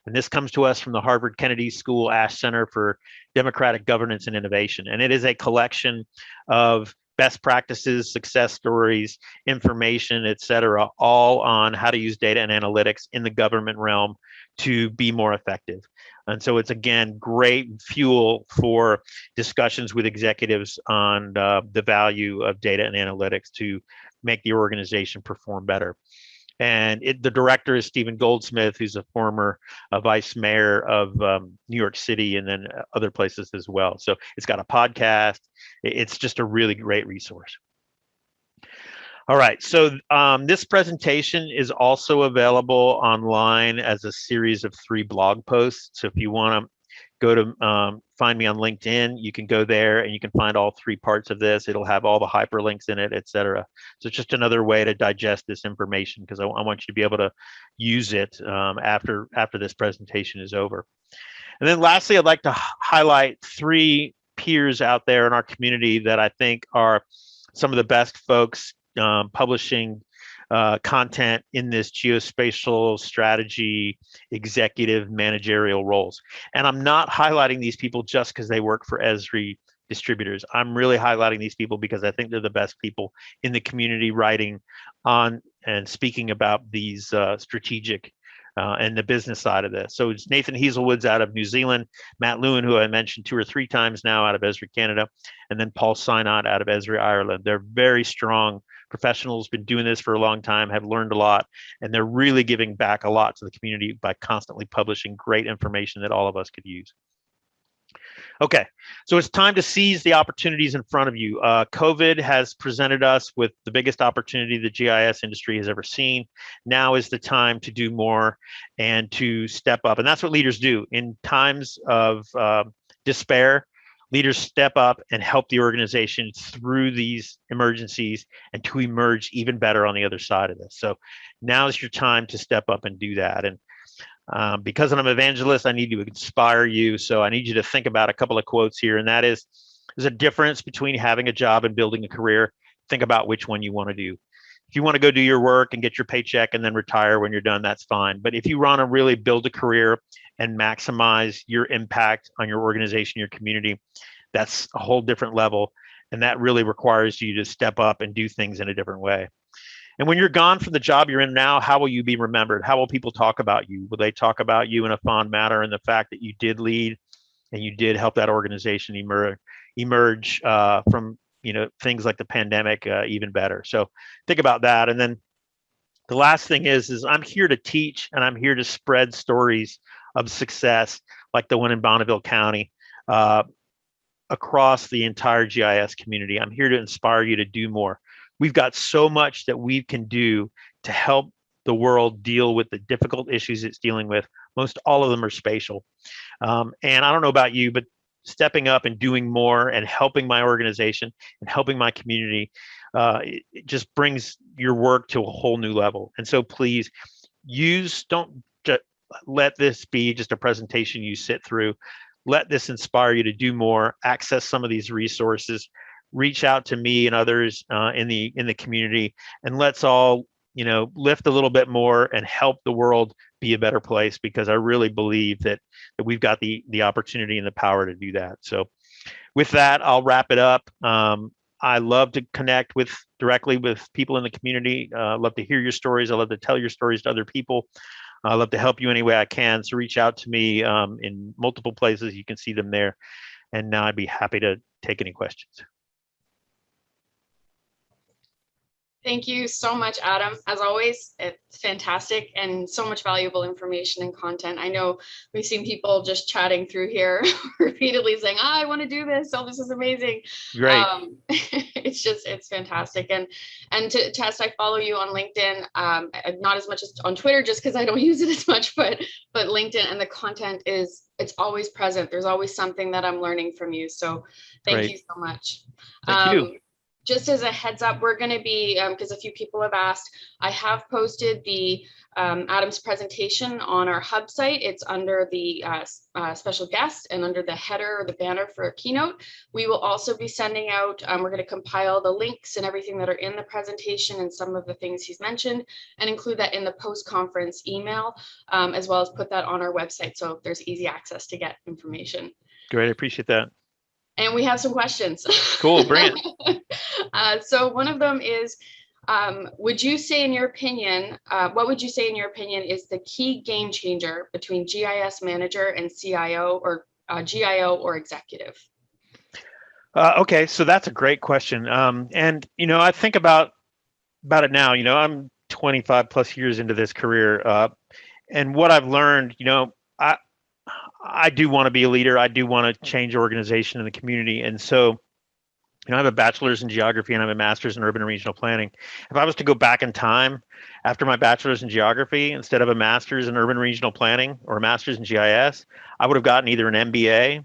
S2: And this comes to us from the Harvard Kennedy School Ash Center for Democratic Governance and Innovation. And it is a collection of best practices, success stories, information, et cetera, all on how to use data and analytics in the government realm to be more effective. And so it's, again, great fuel for discussions with executives on the value of data and analytics to make the organization perform better. And the director is Stephen Goldsmith, who's a former vice mayor of New York City and then other places as well. So it's got a podcast. It's just a really great resource. All right, so this presentation is also available online as a series of 3 blog posts. So if you want to go to find me on LinkedIn, you can go there and you can find all 3 parts of this. It'll have all the hyperlinks in it, et cetera. So it's just another way to digest this information, because I want you to be able to use it after this presentation is over. And then lastly, I'd like to highlight 3 peers out there in our community that I think are some of the best folks publishing content in this geospatial strategy, executive, managerial roles. And I'm not highlighting these people just because they work for Esri distributors. I'm really highlighting these people because I think they're the best people in the community writing on and speaking about these strategic and the business side of this. So it's Nathan Hazelwoods out of New Zealand, Matt Lewin, who I mentioned 2 or 3 times now, out of Esri Canada, and then Paul Synott out of Esri Ireland. They're very strong professionals, been doing this for a long time, have learned a lot, and they're really giving back a lot to the community by constantly publishing great information that all of us could use. Okay, so it's time to seize the opportunities in front of you. COVID has presented us with the biggest opportunity the GIS industry has ever seen. Now is the time to do more and to step up. And that's what leaders do. In times of despair, leaders step up and help the organization through these emergencies and to emerge even better on the other side of this. So now is your time to step up and do that. And because I'm an evangelist, I need to inspire you. So I need you to think about a couple of quotes here. And that is, there's a difference between having a job and building a career. Think about which one you want to do. If you want to go do your work and get your paycheck and then retire when you're done, that's fine. But if you want to really build a career and maximize your impact on your organization, your community, that's a whole different level. And that really requires you to step up and do things in a different way. And when you're gone from the job you're in now, how will you be remembered? How will people talk about you? Will they talk about you in a fond manner and the fact that you did lead and you did help that organization emerge from things like the pandemic even better? So think about that. And then the last thing is I'm here to teach and I'm here to spread stories of success like the one in Bonneville County across the entire GIS community. I'm here to inspire you to do more. We've got so much that we can do to help the world deal with the difficult issues it's dealing with. Most all of them are spatial. And I don't know about you, but stepping up and doing more and helping my organization and helping my community, it just brings your work to a whole new level. And so please don't just let this be just a presentation you sit through. Let this inspire you to do more, access some of these resources, reach out to me and others in the community, and let's all lift a little bit more and help the world be a better place, because I really believe that we've got the opportunity and the power to do that. So with that, I'll wrap it up. I love to connect directly with people in the community. I love to hear your stories. I love to tell your stories to other people. I love to help you any way I can. So reach out to me in multiple places. You can see them there. And now I'd be happy to take any questions.
S1: Thank you so much, Adam. As always, it's fantastic and so much valuable information and content. I know we've seen people just chatting through here repeatedly saying, I want to do this. Oh, this is amazing.
S2: Great.
S1: It's fantastic. And to Tess, I follow you on LinkedIn, not as much as on Twitter, just because I don't use it as much, but LinkedIn, and the content it's always present. There's always something that I'm learning from you. So thank you so much.
S2: Thank you.
S1: Just as a heads up, we're going to be, because a few people have asked, I have posted the Adam's presentation on our hub site. It's under the special guest and under the header or the banner for a keynote. We will also be sending out, we're going to compile the links and everything that are in the presentation and some of the things he's mentioned, and include that in the post-conference email, as well as put that on our website so there's easy access to get information.
S2: Great, I appreciate that.
S1: And we have some questions.
S2: Cool, bring it.
S1: So one of them is, would you say in your opinion, what would you say in your opinion is the key game changer between GIS manager and CIO or GIO or executive?
S2: Okay, so that's a great question. And, I think about it now, I'm 25 plus years into this career. And what I've learned, I do want to be a leader. I do want to change organization in the community. And so, I have a bachelor's in geography and I have a master's in urban and regional planning. If I was to go back in time after my bachelor's in geography, instead of a master's in urban and regional planning or a master's in GIS, I would have gotten either an MBA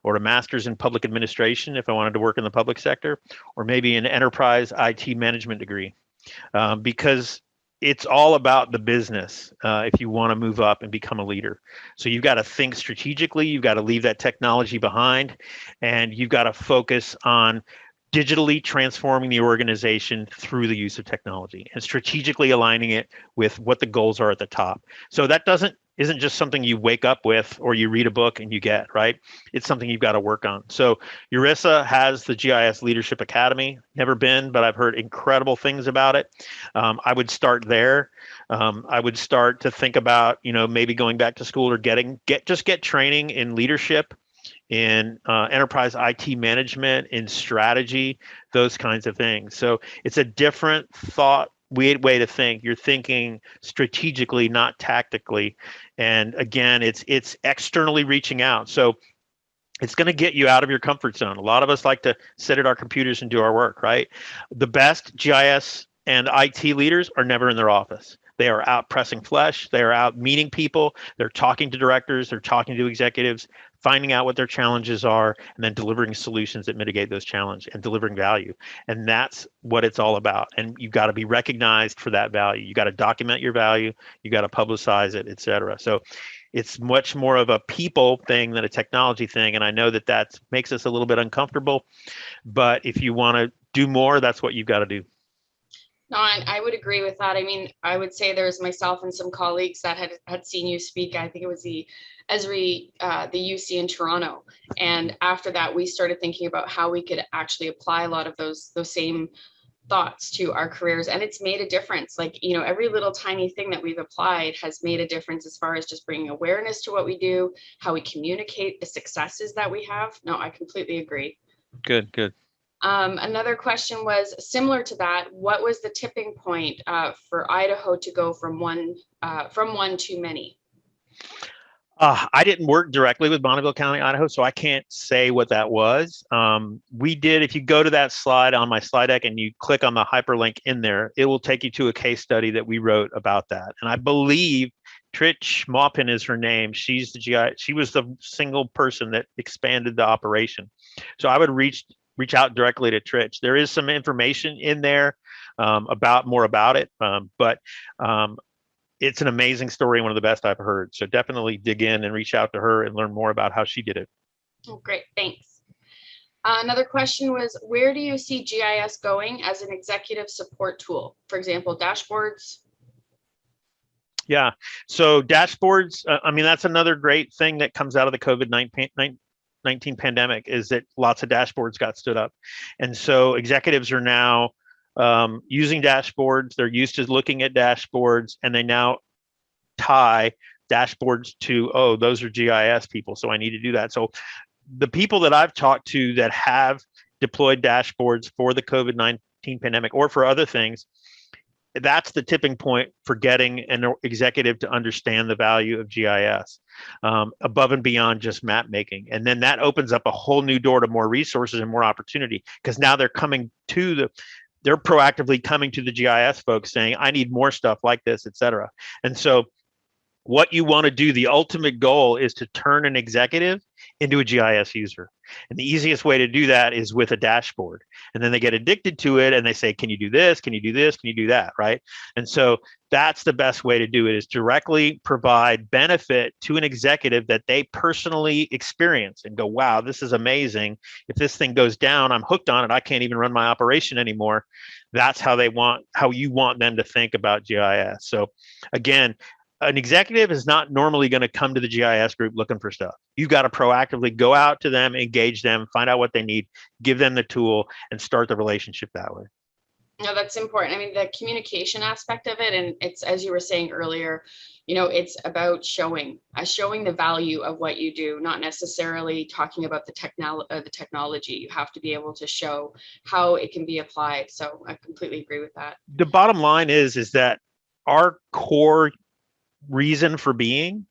S2: or a master's in public administration if I wanted to work in the public sector, or maybe an enterprise IT management degree, because it's all about the business if you want to move up and become a leader. So you've got to think strategically, you've got to leave that technology behind, and you've got to focus on digitally transforming the organization through the use of technology and strategically aligning it with what the goals are at the top. So that isn't just something you wake up with or you read a book and you get, right? It's something you've got to work on. So ERISA has the GIS Leadership Academy. Never been, but I've heard incredible things about it. I would start there. I would start to think about, maybe going back to school or get training in leadership, in enterprise IT management, in strategy, those kinds of things. So it's a different way to think. You're thinking strategically, not tactically. And again, it's externally reaching out. So it's going to get you out of your comfort zone. A lot of us like to sit at our computers and do our work, right? The best GIS and IT leaders are never in their office. They are out pressing flesh. They are out meeting people. They're talking to directors. They're talking to executives, finding out what their challenges are, and then delivering solutions that mitigate those challenges and delivering value. And that's what it's all about. And you've got to be recognized for that value. You got to document your value. You got to publicize it, et cetera. So it's much more of a people thing than a technology thing. And I know that makes us a little bit uncomfortable, but if you want to do more, that's what you've got to do.
S1: No, and I would agree with that. I mean, I would say there's myself and some colleagues that had seen you speak. I think it was the Esri, the UC in Toronto. And after that, we started thinking about how we could actually apply a lot of those same thoughts to our careers, and it's made a difference. Like, every little tiny thing that we've applied has made a difference as far as just bringing awareness to what we do, how we communicate the successes that we have. No, I completely agree.
S2: Good, good.
S1: Another question was similar to that. What was the tipping point for Idaho to go from one to many?
S2: I didn't work directly with Bonneville County, Idaho, so I can't say what that was. We did, if you go to that slide on my slide deck and you click on the hyperlink in there, it will take you to a case study that we wrote about that. And I believe Trish Maupin is her name. She's the GI. She was the single person that expanded the operation. So I would reach out directly to Trish. There is some information in there about more about it, but it's an amazing story, one of the best I've heard. So definitely dig in and reach out to her and learn more about how she did it.
S1: Oh, great, thanks. Another question was, where do you see GIS going as an executive support tool? For example, dashboards.
S2: Yeah, so dashboards, I mean, that's another great thing that comes out of the COVID-19 pandemic, is that lots of dashboards got stood up. And so executives are now using dashboards. They're used to looking at dashboards, and they now tie dashboards to, oh, those are GIS people, so I need to do that. So the people that I've talked to that have deployed dashboards for the COVID-19 pandemic or for other things, that's the tipping point for getting an executive to understand the value of GIS above and beyond just map making. And then that opens up a whole new door to more resources and more opportunity, because now they're proactively coming to the GIS folks saying, I need more stuff like this, et cetera. And so what you want to do, the ultimate goal is to turn an executive into a GIS user. And the easiest way to do that is with a dashboard. And then they get addicted to it and they say, can you do this? Can you do this? Can you do that? Right? And so that's the best way to do it, is directly provide benefit to an executive that they personally experience and go, wow, this is amazing. If this thing goes down, I'm hooked on it. I can't even run my operation anymore. That's how you want them to think about GIS. So again, an executive is not normally going to come to the GIS group looking for stuff. You've got to proactively go out to them, engage them, find out what they need, give them the tool, and start the relationship that way.
S1: No, that's important. I mean, the communication aspect of it, and it's, as you were saying earlier, it's about showing the value of what you do, not necessarily talking about the technology. You have to be able to show how it can be applied. So I completely agree with that.
S2: The bottom line is that our core reason for being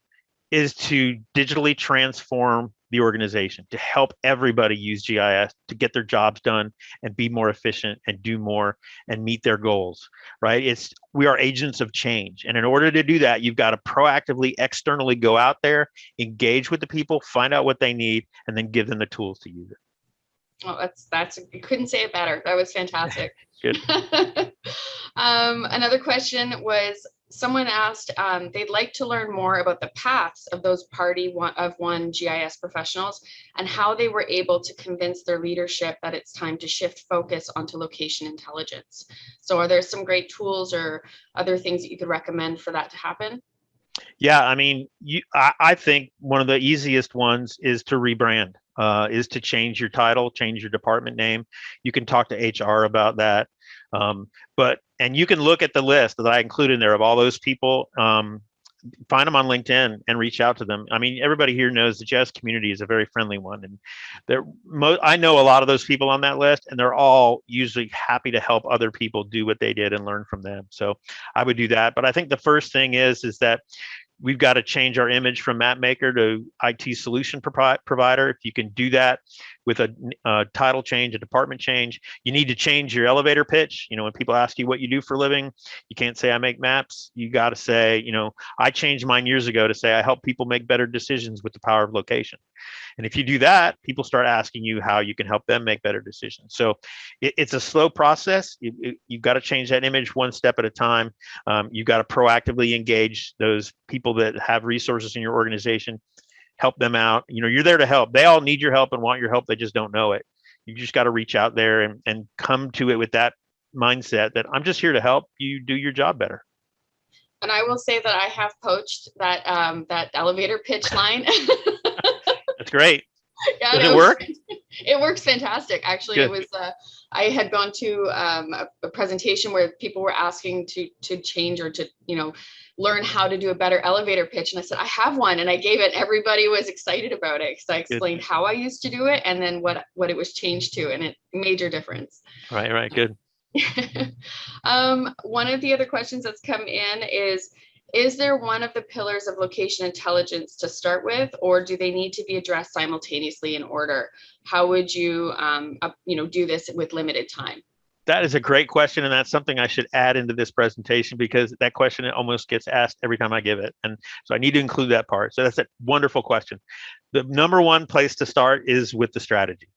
S2: is to digitally transform the organization, to help everybody use GIS to get their jobs done and be more efficient and do more and meet their goals, right? We are agents of change. And in order to do that, you've got to proactively, externally go out there, engage with the people, find out what they need, and then give them the tools to use it.
S1: Oh, that's you couldn't say it better. That was fantastic.
S2: Good.
S1: Another question was, someone asked, they'd like to learn more about the paths of those one GIS professionals and how they were able to convince their leadership that it's time to shift focus onto location intelligence. So are there some great tools or other things that you could recommend for that to happen?
S2: Yeah, I mean, I think one of the easiest ones is to rebrand, is to change your title, change your department name. You can talk to HR about that. And you can look at the list that I include in there of all those people, find them on LinkedIn and reach out to them. I mean, everybody here knows the GIS community is a very friendly one. And I know a lot of those people on that list, and they're all usually happy to help other people do what they did and learn from them. So I would do that. But I think the first thing is that we've got to change our image from map maker to IT solution provider. If you can do that with a title change, a department change, you need to change your elevator pitch. When people ask you what you do for a living, you can't say I make maps. You got to say, I changed mine years ago to say I help people make better decisions with the power of location. And if you do that, people start asking you how you can help them make better decisions. So it's a slow process. You've got to change that image one step at a time. You've got to proactively engage those people that have resources in your organization, help them out. You're there to help. They all need your help and want your help. They just don't know it. You just got to reach out there and come to it with that mindset that I'm just here to help you do your job better.
S1: And I will say that I have poached that that elevator pitch line.
S2: That's great.
S1: Yeah,
S2: Does it work?
S1: It works fantastic. Actually,
S2: Good.
S1: it was. I had gone to a presentation where people were asking to change or to learn how to do a better elevator pitch, and I said I have one, and I gave it. Everybody was excited about it because I explained how I used to do it and then what it was changed to, and it major difference.
S2: Right. Good.
S1: One of the other questions that's come in is there one of the pillars of location intelligence to start with, or do they need to be addressed simultaneously in order? How would you, do this with limited time?
S2: That is a great question, and that's something I should add into this presentation because that question almost gets asked every time I give it, and so I need to include that part. So that's a wonderful question. The number one place to start is with the strategy.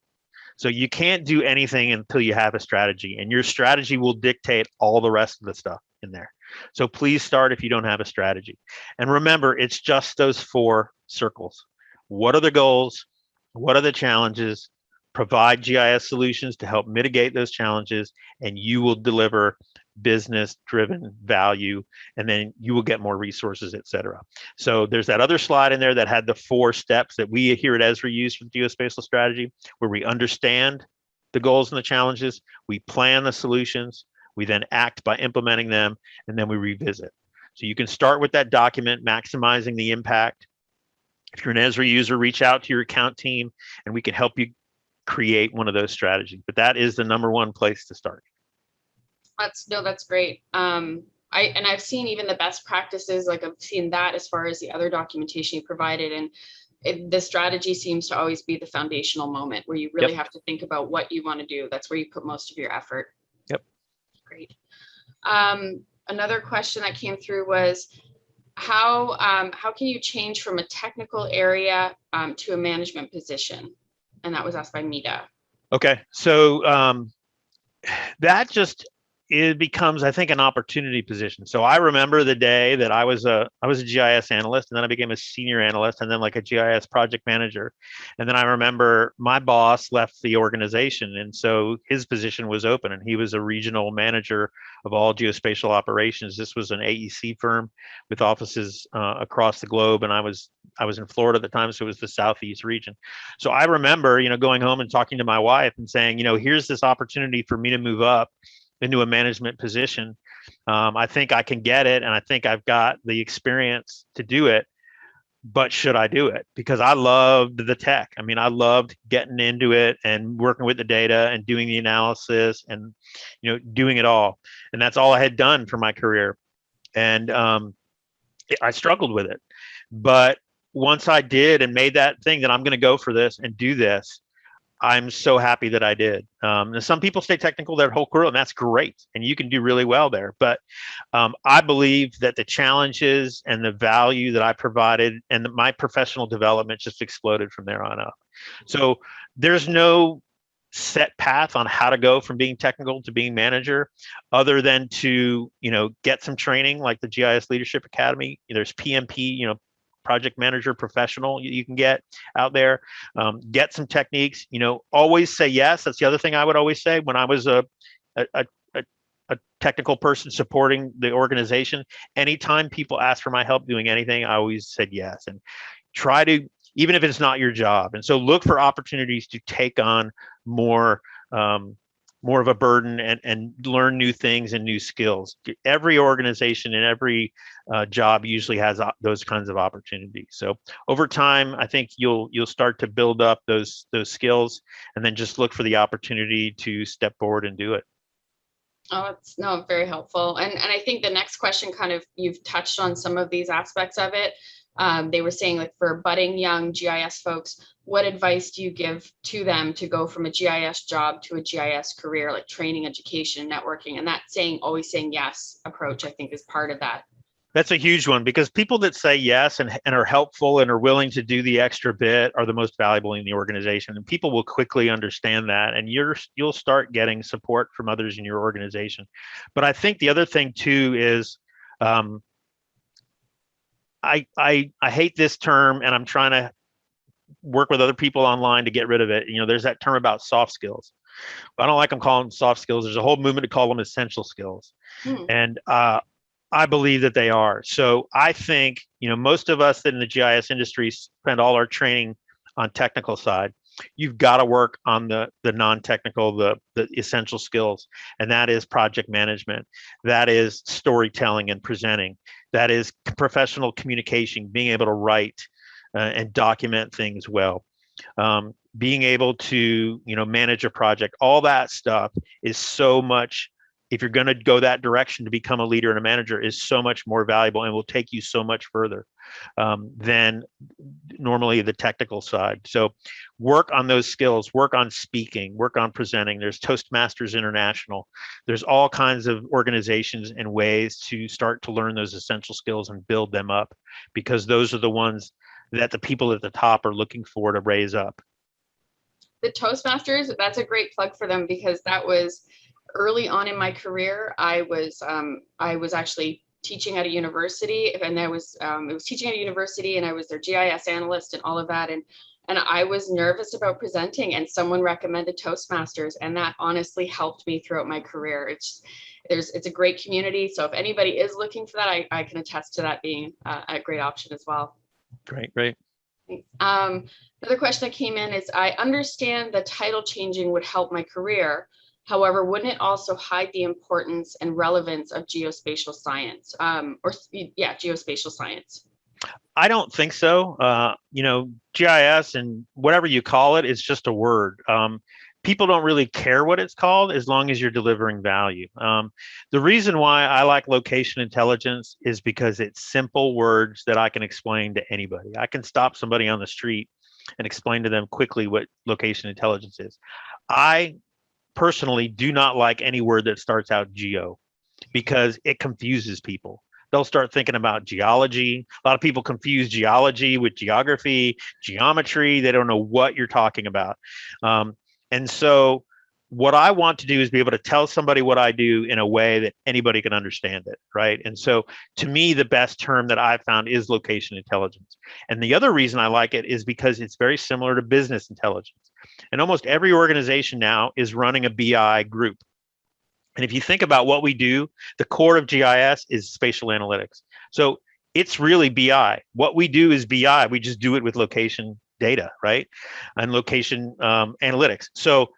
S2: So you can't do anything until you have a strategy, and your strategy will dictate all the rest of the stuff in there. So please start if you don't have a strategy. And remember, it's just those 4 circles. What are the goals? What are the challenges? Provide GIS solutions to help mitigate those challenges, and you will deliver business-driven value, and then you will get more resources, et cetera. So there's that other slide in there that had the 4 steps that we here at Esri use for geospatial strategy, where we understand the goals and the challenges, we plan the solutions, we then act by implementing them, and then we revisit. So you can start with that document, maximizing the impact. If you're an Esri user, reach out to your account team, and we can help you create one of those strategies. But that is the number one place to start.
S1: That's great. I've seen even the best practices, like I've seen that as far as the other documentation you provided, and the strategy seems to always be the foundational moment where you really have to think about what you want to do. That's where you put most of your effort.
S2: Yep.
S1: Great. Another question that came through was how can you change from a technical area to a management position? And that was asked by Mita.
S2: Okay, so that just it becomes, I think, an opportunity position. So I remember the day that I was a GIS analyst, and then I became a senior analyst, and then like a GIS project manager. And then I remember my boss left the organization, and so his position was open, and he was a regional manager of all geospatial operations. This was an AEC firm with offices across the globe, and I was in Florida at the time, so it was the Southeast region. So I remember, going home and talking to my wife and saying, here's this opportunity for me to move up into a management position. I think I can get it, and I think I've got the experience to do it, but should I do it? Because I loved the tech. I mean, I loved getting into it and working with the data and doing the analysis and, doing it all. And that's all I had done for my career. And I struggled with it. But once I did and made that thing that I'm going to go for this and do this, I'm so happy that I did. Some people stay technical their whole career, and that's great, and you can do really well there. But I believe that the challenges and the value that I provided and my professional development just exploded from there on up. So there's no set path on how to go from being technical to being manager, other than to get some training like the GIS Leadership Academy. There's PMP, project manager professional you can get out there. Get some techniques, always say yes. That's the other thing I would always say when I was a technical person supporting the organization. Anytime people ask for my help doing anything, I always said yes, and try to, even if it's not your job. And so look for opportunities to take on more of a burden and learn new things and new skills. Every organization and every job usually has those kinds of opportunities. So over time, I think you'll start to build up those skills, and then just look for the opportunity to step forward and do it.
S1: Oh, it's very helpful. And I think the next question you've touched on some of these aspects of it. They were saying, like, for budding young GIS folks, what advice do you give to them to go from a GIS job to a GIS career, like training, education, networking? And that always saying yes approach, I think, is part of that.
S2: That's a huge one, because people that say yes and are helpful and are willing to do the extra bit are the most valuable in the organization. And people will quickly understand that, and you'll start getting support from others in your organization. But I think the other thing too is, I hate this term, and I'm trying to work with other people online to get rid of it. There's that term about soft skills. I don't like them calling them soft skills. There's a whole movement to call them essential skills.
S1: Hmm.
S2: And I believe that they are. So I think, most of us that in the GIS industry spend all our training on technical side. You've got to work on the non-technical, the essential skills, and that is project management, that is storytelling and presenting, that is professional communication, being able to write and document things well, being able to manage a project. All that stuff is so much, if you're going to go that direction to become a leader and a manager, is so much more valuable and will take you so much further than normally the technical side. So work on those skills, work on speaking, work on presenting. There's Toastmasters International. There's all kinds of organizations and ways to start to learn those essential skills and build them up, because those are the ones that the people at the top are looking for to raise up.
S1: The Toastmasters, that's a great plug for them, because that was early on in my career. I was actually teaching at a university, and I was teaching at a university, and I was their GIS analyst and all of that. And I was nervous about presenting, and someone recommended Toastmasters, and that honestly helped me throughout my career. It's a great community. So if anybody is looking for that, I can attest to that being a great option as well.
S2: Great.
S1: Another question that came in is, I understand the title changing would help my career. However, wouldn't it also hide the importance and relevance of geospatial science? Geospatial science.
S2: I don't think so. GIS and whatever you call it is just a word. People don't really care what it's called as long as you're delivering value. The reason why I like location intelligence is because it's simple words that I can explain to anybody. I can stop somebody on the street and explain to them quickly what location intelligence is. I personally do not like any word that starts out geo, because it confuses people. They'll start thinking about geology. A lot of people confuse geology with geography, geometry. They don't know what you're talking about. And so what I want to do is be able to tell somebody what I do in a way that anybody can understand it, right? And so to me, the best term that I've found is location intelligence. And the other reason I like it is because it's very similar to business intelligence. And almost every organization now is running a BI group. And if you think about what we do, the core of GIS is spatial analytics. So it's really BI. What we do is BI. We just do it with location data, right? And location analytics. So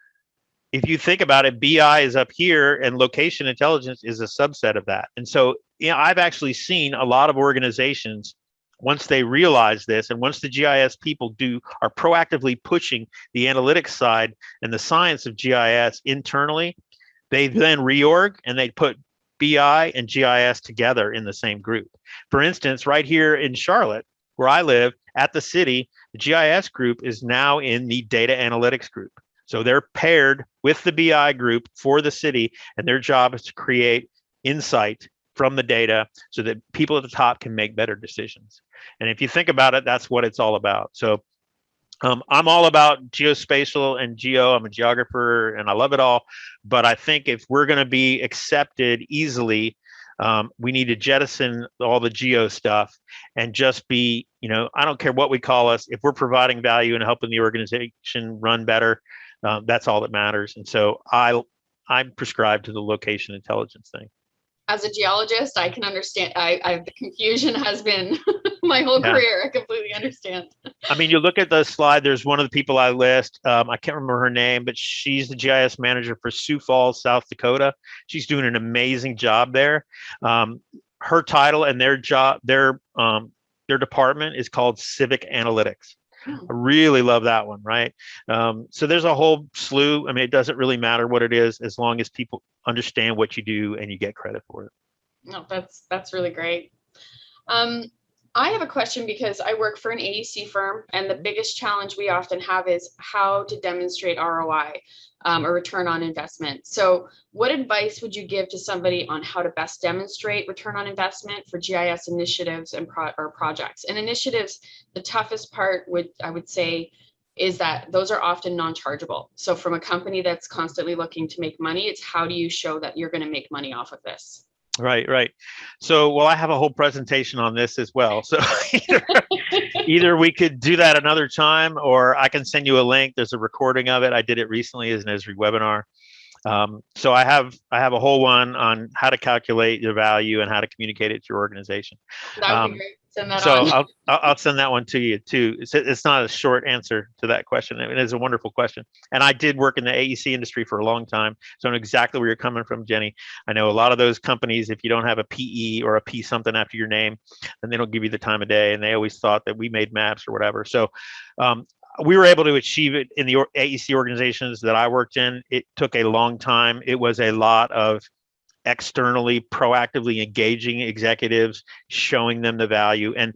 S2: if you think about it, BI is up here and location intelligence is a subset of that. And so, I've actually seen a lot of organizations, once they realize this, and once the GIS people are proactively pushing the analytics side and the science of GIS internally, they then reorg and they put BI and GIS together in the same group. For instance, right here in Charlotte, where I live at the city, the GIS group is now in the data analytics group. So they're paired with the BI group for the city, and their job is to create insight from the data so that people at the top can make better decisions. And if you think about it, that's what it's all about. So I'm all about geospatial and geo. I'm a geographer and I love it all. But I think if we're going to be accepted easily, we need to jettison all the geo stuff and just be, I don't care what we call us. If we're providing value and helping the organization run better, that's all that matters. And so I'm prescribed to the location intelligence thing.
S1: As a geologist, I can understand. The confusion has been my whole career. I completely understand.
S2: I mean, you look at the slide, there's one of the people I list. I can't remember her name, but she's the GIS manager for Sioux Falls, South Dakota. She's doing an amazing job there. Her title and their department is called Civic Analytics. I really love that one, right? So there's a whole slew. I mean, it doesn't really matter what it is as long as people understand what you do and you get credit for it.
S1: No, that's really great. I have a question because I work for an AEC firm, and the biggest challenge we often have is how to demonstrate ROI, or return on investment. So what advice would you give to somebody on how to best demonstrate return on investment for GIS initiatives and projects? And initiatives, the toughest part I would say is that those are often non-chargeable. So from a company that's constantly looking to make money, it's how do you show that you're going to make money off of this?
S2: Right, right. So, well, I have a whole presentation on this as well. So either, either we could do that another time, or I can send you a link. There's a recording of it. I did it recently as an Esri webinar. So I have a whole one on how to calculate your value and how to communicate it to your organization.
S1: That would be
S2: Um,
S1: great. Send that
S2: so
S1: on.
S2: I'll send that one to you too. It's not a short answer to that question. I mean, it is a wonderful question. And I did work in the AEC industry for a long time, so I know exactly where you're coming from, Jenny. I know a lot of those companies, if you don't have a PE or a P something after your name, then they don't give you the time of day, and they always thought that we made maps or whatever. So um, we were able to achieve it in the AEC organizations that I worked in. It took a long time. It was a lot of externally proactively engaging executives, showing them the value. And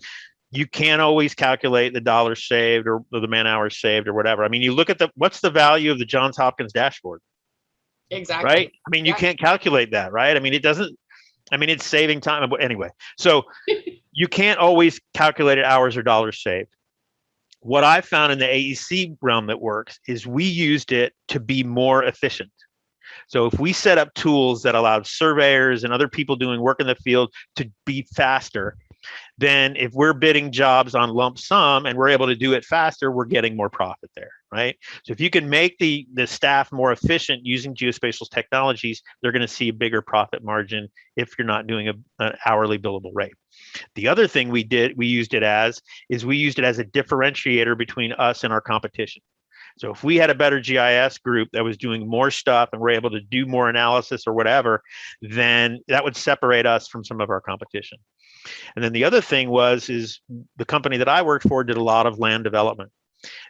S2: you can't always calculate the dollars saved or the man hours saved or whatever. I mean, you look at what's the value of the Johns Hopkins dashboard,
S1: Exactly.
S2: right? I mean, you can't calculate that, right? I mean, it doesn't, I mean, it's saving time. But anyway, so you can't always calculate hours or dollars saved. What I found in the AEC realm that works is we used it to be more efficient. So if we set up tools that allowed surveyors and other people doing work in the field to be faster, then if we're bidding jobs on lump sum and we're able to do it faster, we're getting more profit there, right? So if you can make the staff more efficient using geospatial technologies, they're going to see a bigger profit margin if you're not doing an hourly billable rate. The other thing we used it as a differentiator between us and our competition. So if we had a better GIS group that was doing more stuff and we're able to do more analysis or whatever, then that would separate us from some of our competition. And then the other thing is the company that I worked for did a lot of land development.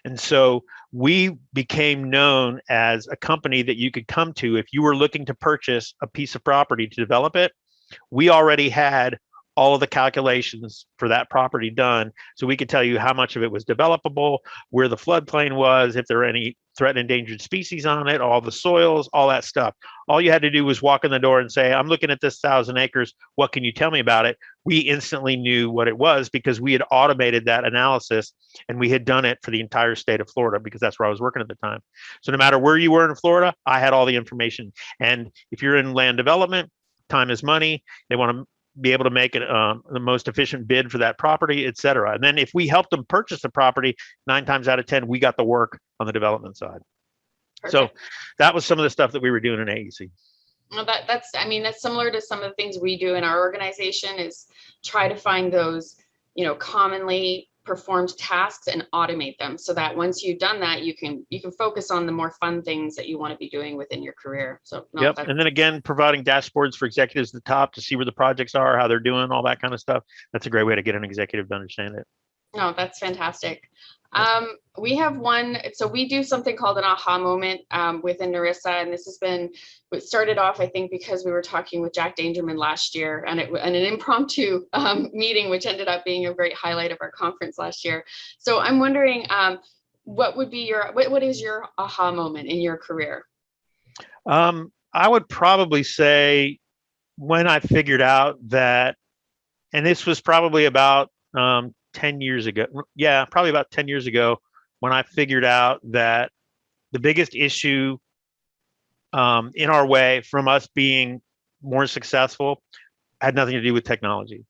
S2: And so we became known as a company that you could come to if you were looking to purchase a piece of property to develop it. We already had all of the calculations for that property done. So we could tell you how much of it was developable, where the floodplain was, if there were any threatened endangered species on it, all the soils, all that stuff. All you had to do was walk in the door and say, I'm looking at this 1,000 acres. What can you tell me about it? We instantly knew what it was because we had automated that analysis and we had done it for the entire state of Florida because that's where I was working at the time. So no matter where you were in Florida, I had all the information. And if you're in land development, time is money. They want to be able to make it the most efficient bid for that property, et cetera. And then if we helped them purchase the property, 9 times out of 10, we got the work on the development side. Perfect. So that was some of the stuff that we were doing in AEC.
S1: Well, that's similar to some of the things we do in our organization is try to find those, commonly performed tasks and automate them so that once you've done that, you can focus on the more fun things that you want to be doing within your career. So
S2: yep. And then again, providing dashboards for executives at the top to see where the projects are, how they're doing, all that kind of stuff. That's a great way to get an executive to understand it.
S1: No, that's fantastic. We have one, so we do something called an aha moment within NERISA, and it started off, I think, because we were talking with Jack Dangerman last year, and an impromptu meeting, which ended up being a great highlight of our conference last year. So I'm wondering, what is your aha moment in your career?
S2: I would probably say when I figured out that, and this was probably about 10 years ago. Yeah, probably about 10 years ago when I figured out that the biggest issue in our way from us being more successful had nothing to do with technology.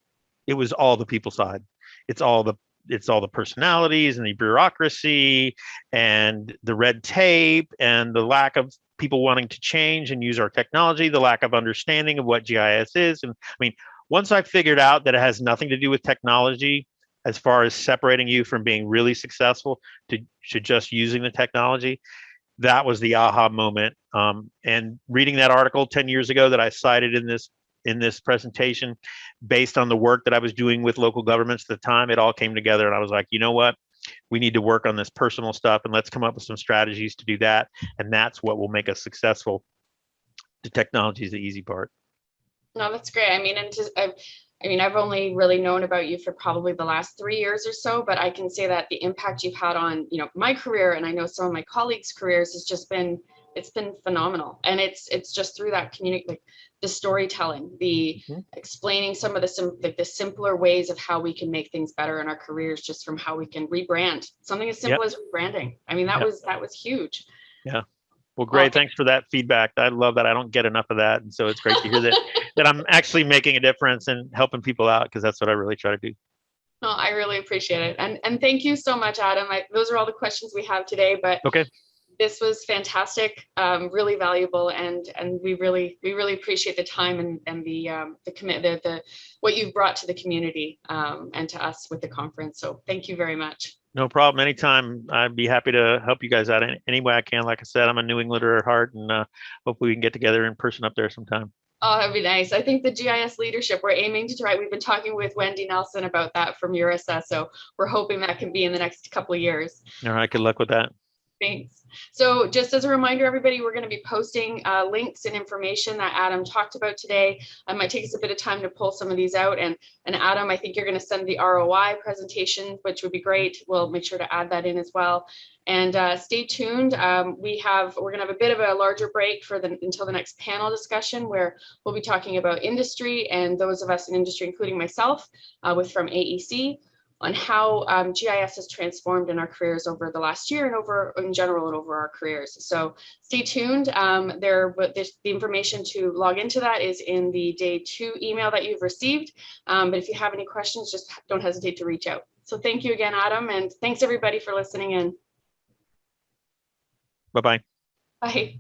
S2: It was all the people side. It's all the personalities and the bureaucracy and the red tape and the lack of people wanting to change and use our technology, the lack of understanding of what GIS is. And I mean, once I figured out that it has nothing to do with technology, as far as separating you from being really successful to just using the technology, that was the aha moment. And reading that article 10 years ago that I cited in this presentation, based on the work that I was doing with local governments at the time, it all came together. And I was like, you know what? We need to work on this personal stuff and let's come up with some strategies to do that. And that's what will make us successful. The technology is the easy part.
S1: No, that's great. I mean, I've only really known about you for probably the last 3 years or so, but I can say that the impact you've had on, my career, and I know some of my colleagues' careers, it's been phenomenal. And it's just through that community, like the storytelling, the explaining some of the simpler ways of how we can make things better in our careers, just from how we can rebrand something as simple as rebranding. I mean, that was huge.
S2: Yeah. Well, great. Thanks for that feedback. I love that. I don't get enough of that. And so it's great to hear that that I'm actually making a difference and helping people out, because that's what I really try to do.
S1: No, I really appreciate it. And thank you so much, Adam. Those are all the questions we have today, but
S2: Okay.
S1: this was fantastic, really valuable, and we really appreciate the time and the commitment, the what you've brought to the community and to us with the conference. So thank you very much.
S2: No problem. Anytime. I'd be happy to help you guys out any way I can. Like I said, I'm a New Englander at heart, and hopefully we can get together in person up there sometime.
S1: Oh, that'd be nice. I think the GIS leadership, we're aiming to try. We've been talking with Wendy Nelson about that from URSS, so we're hoping that can be in the next couple of years.
S2: All right. Good luck with that.
S1: Thanks. So just as a reminder, everybody, we're going to be posting links and information that Adam talked about today. It might take us a bit of time to pull some of these out. And Adam, I think you're going to send the ROI presentation, which would be great. We'll make sure to add that in as well. And stay tuned. We're going to have a bit of a larger break until the next panel discussion, where we'll be talking about industry and those of us in industry, including myself, from AEC, on how GIS has transformed in our careers over the last year and over in general and over our careers. So stay tuned. The information to log into that is in the day 2 email that you've received. But if you have any questions, just don't hesitate to reach out. So thank you again, Adam, and thanks everybody for listening in.
S2: Bye-bye.
S1: Bye.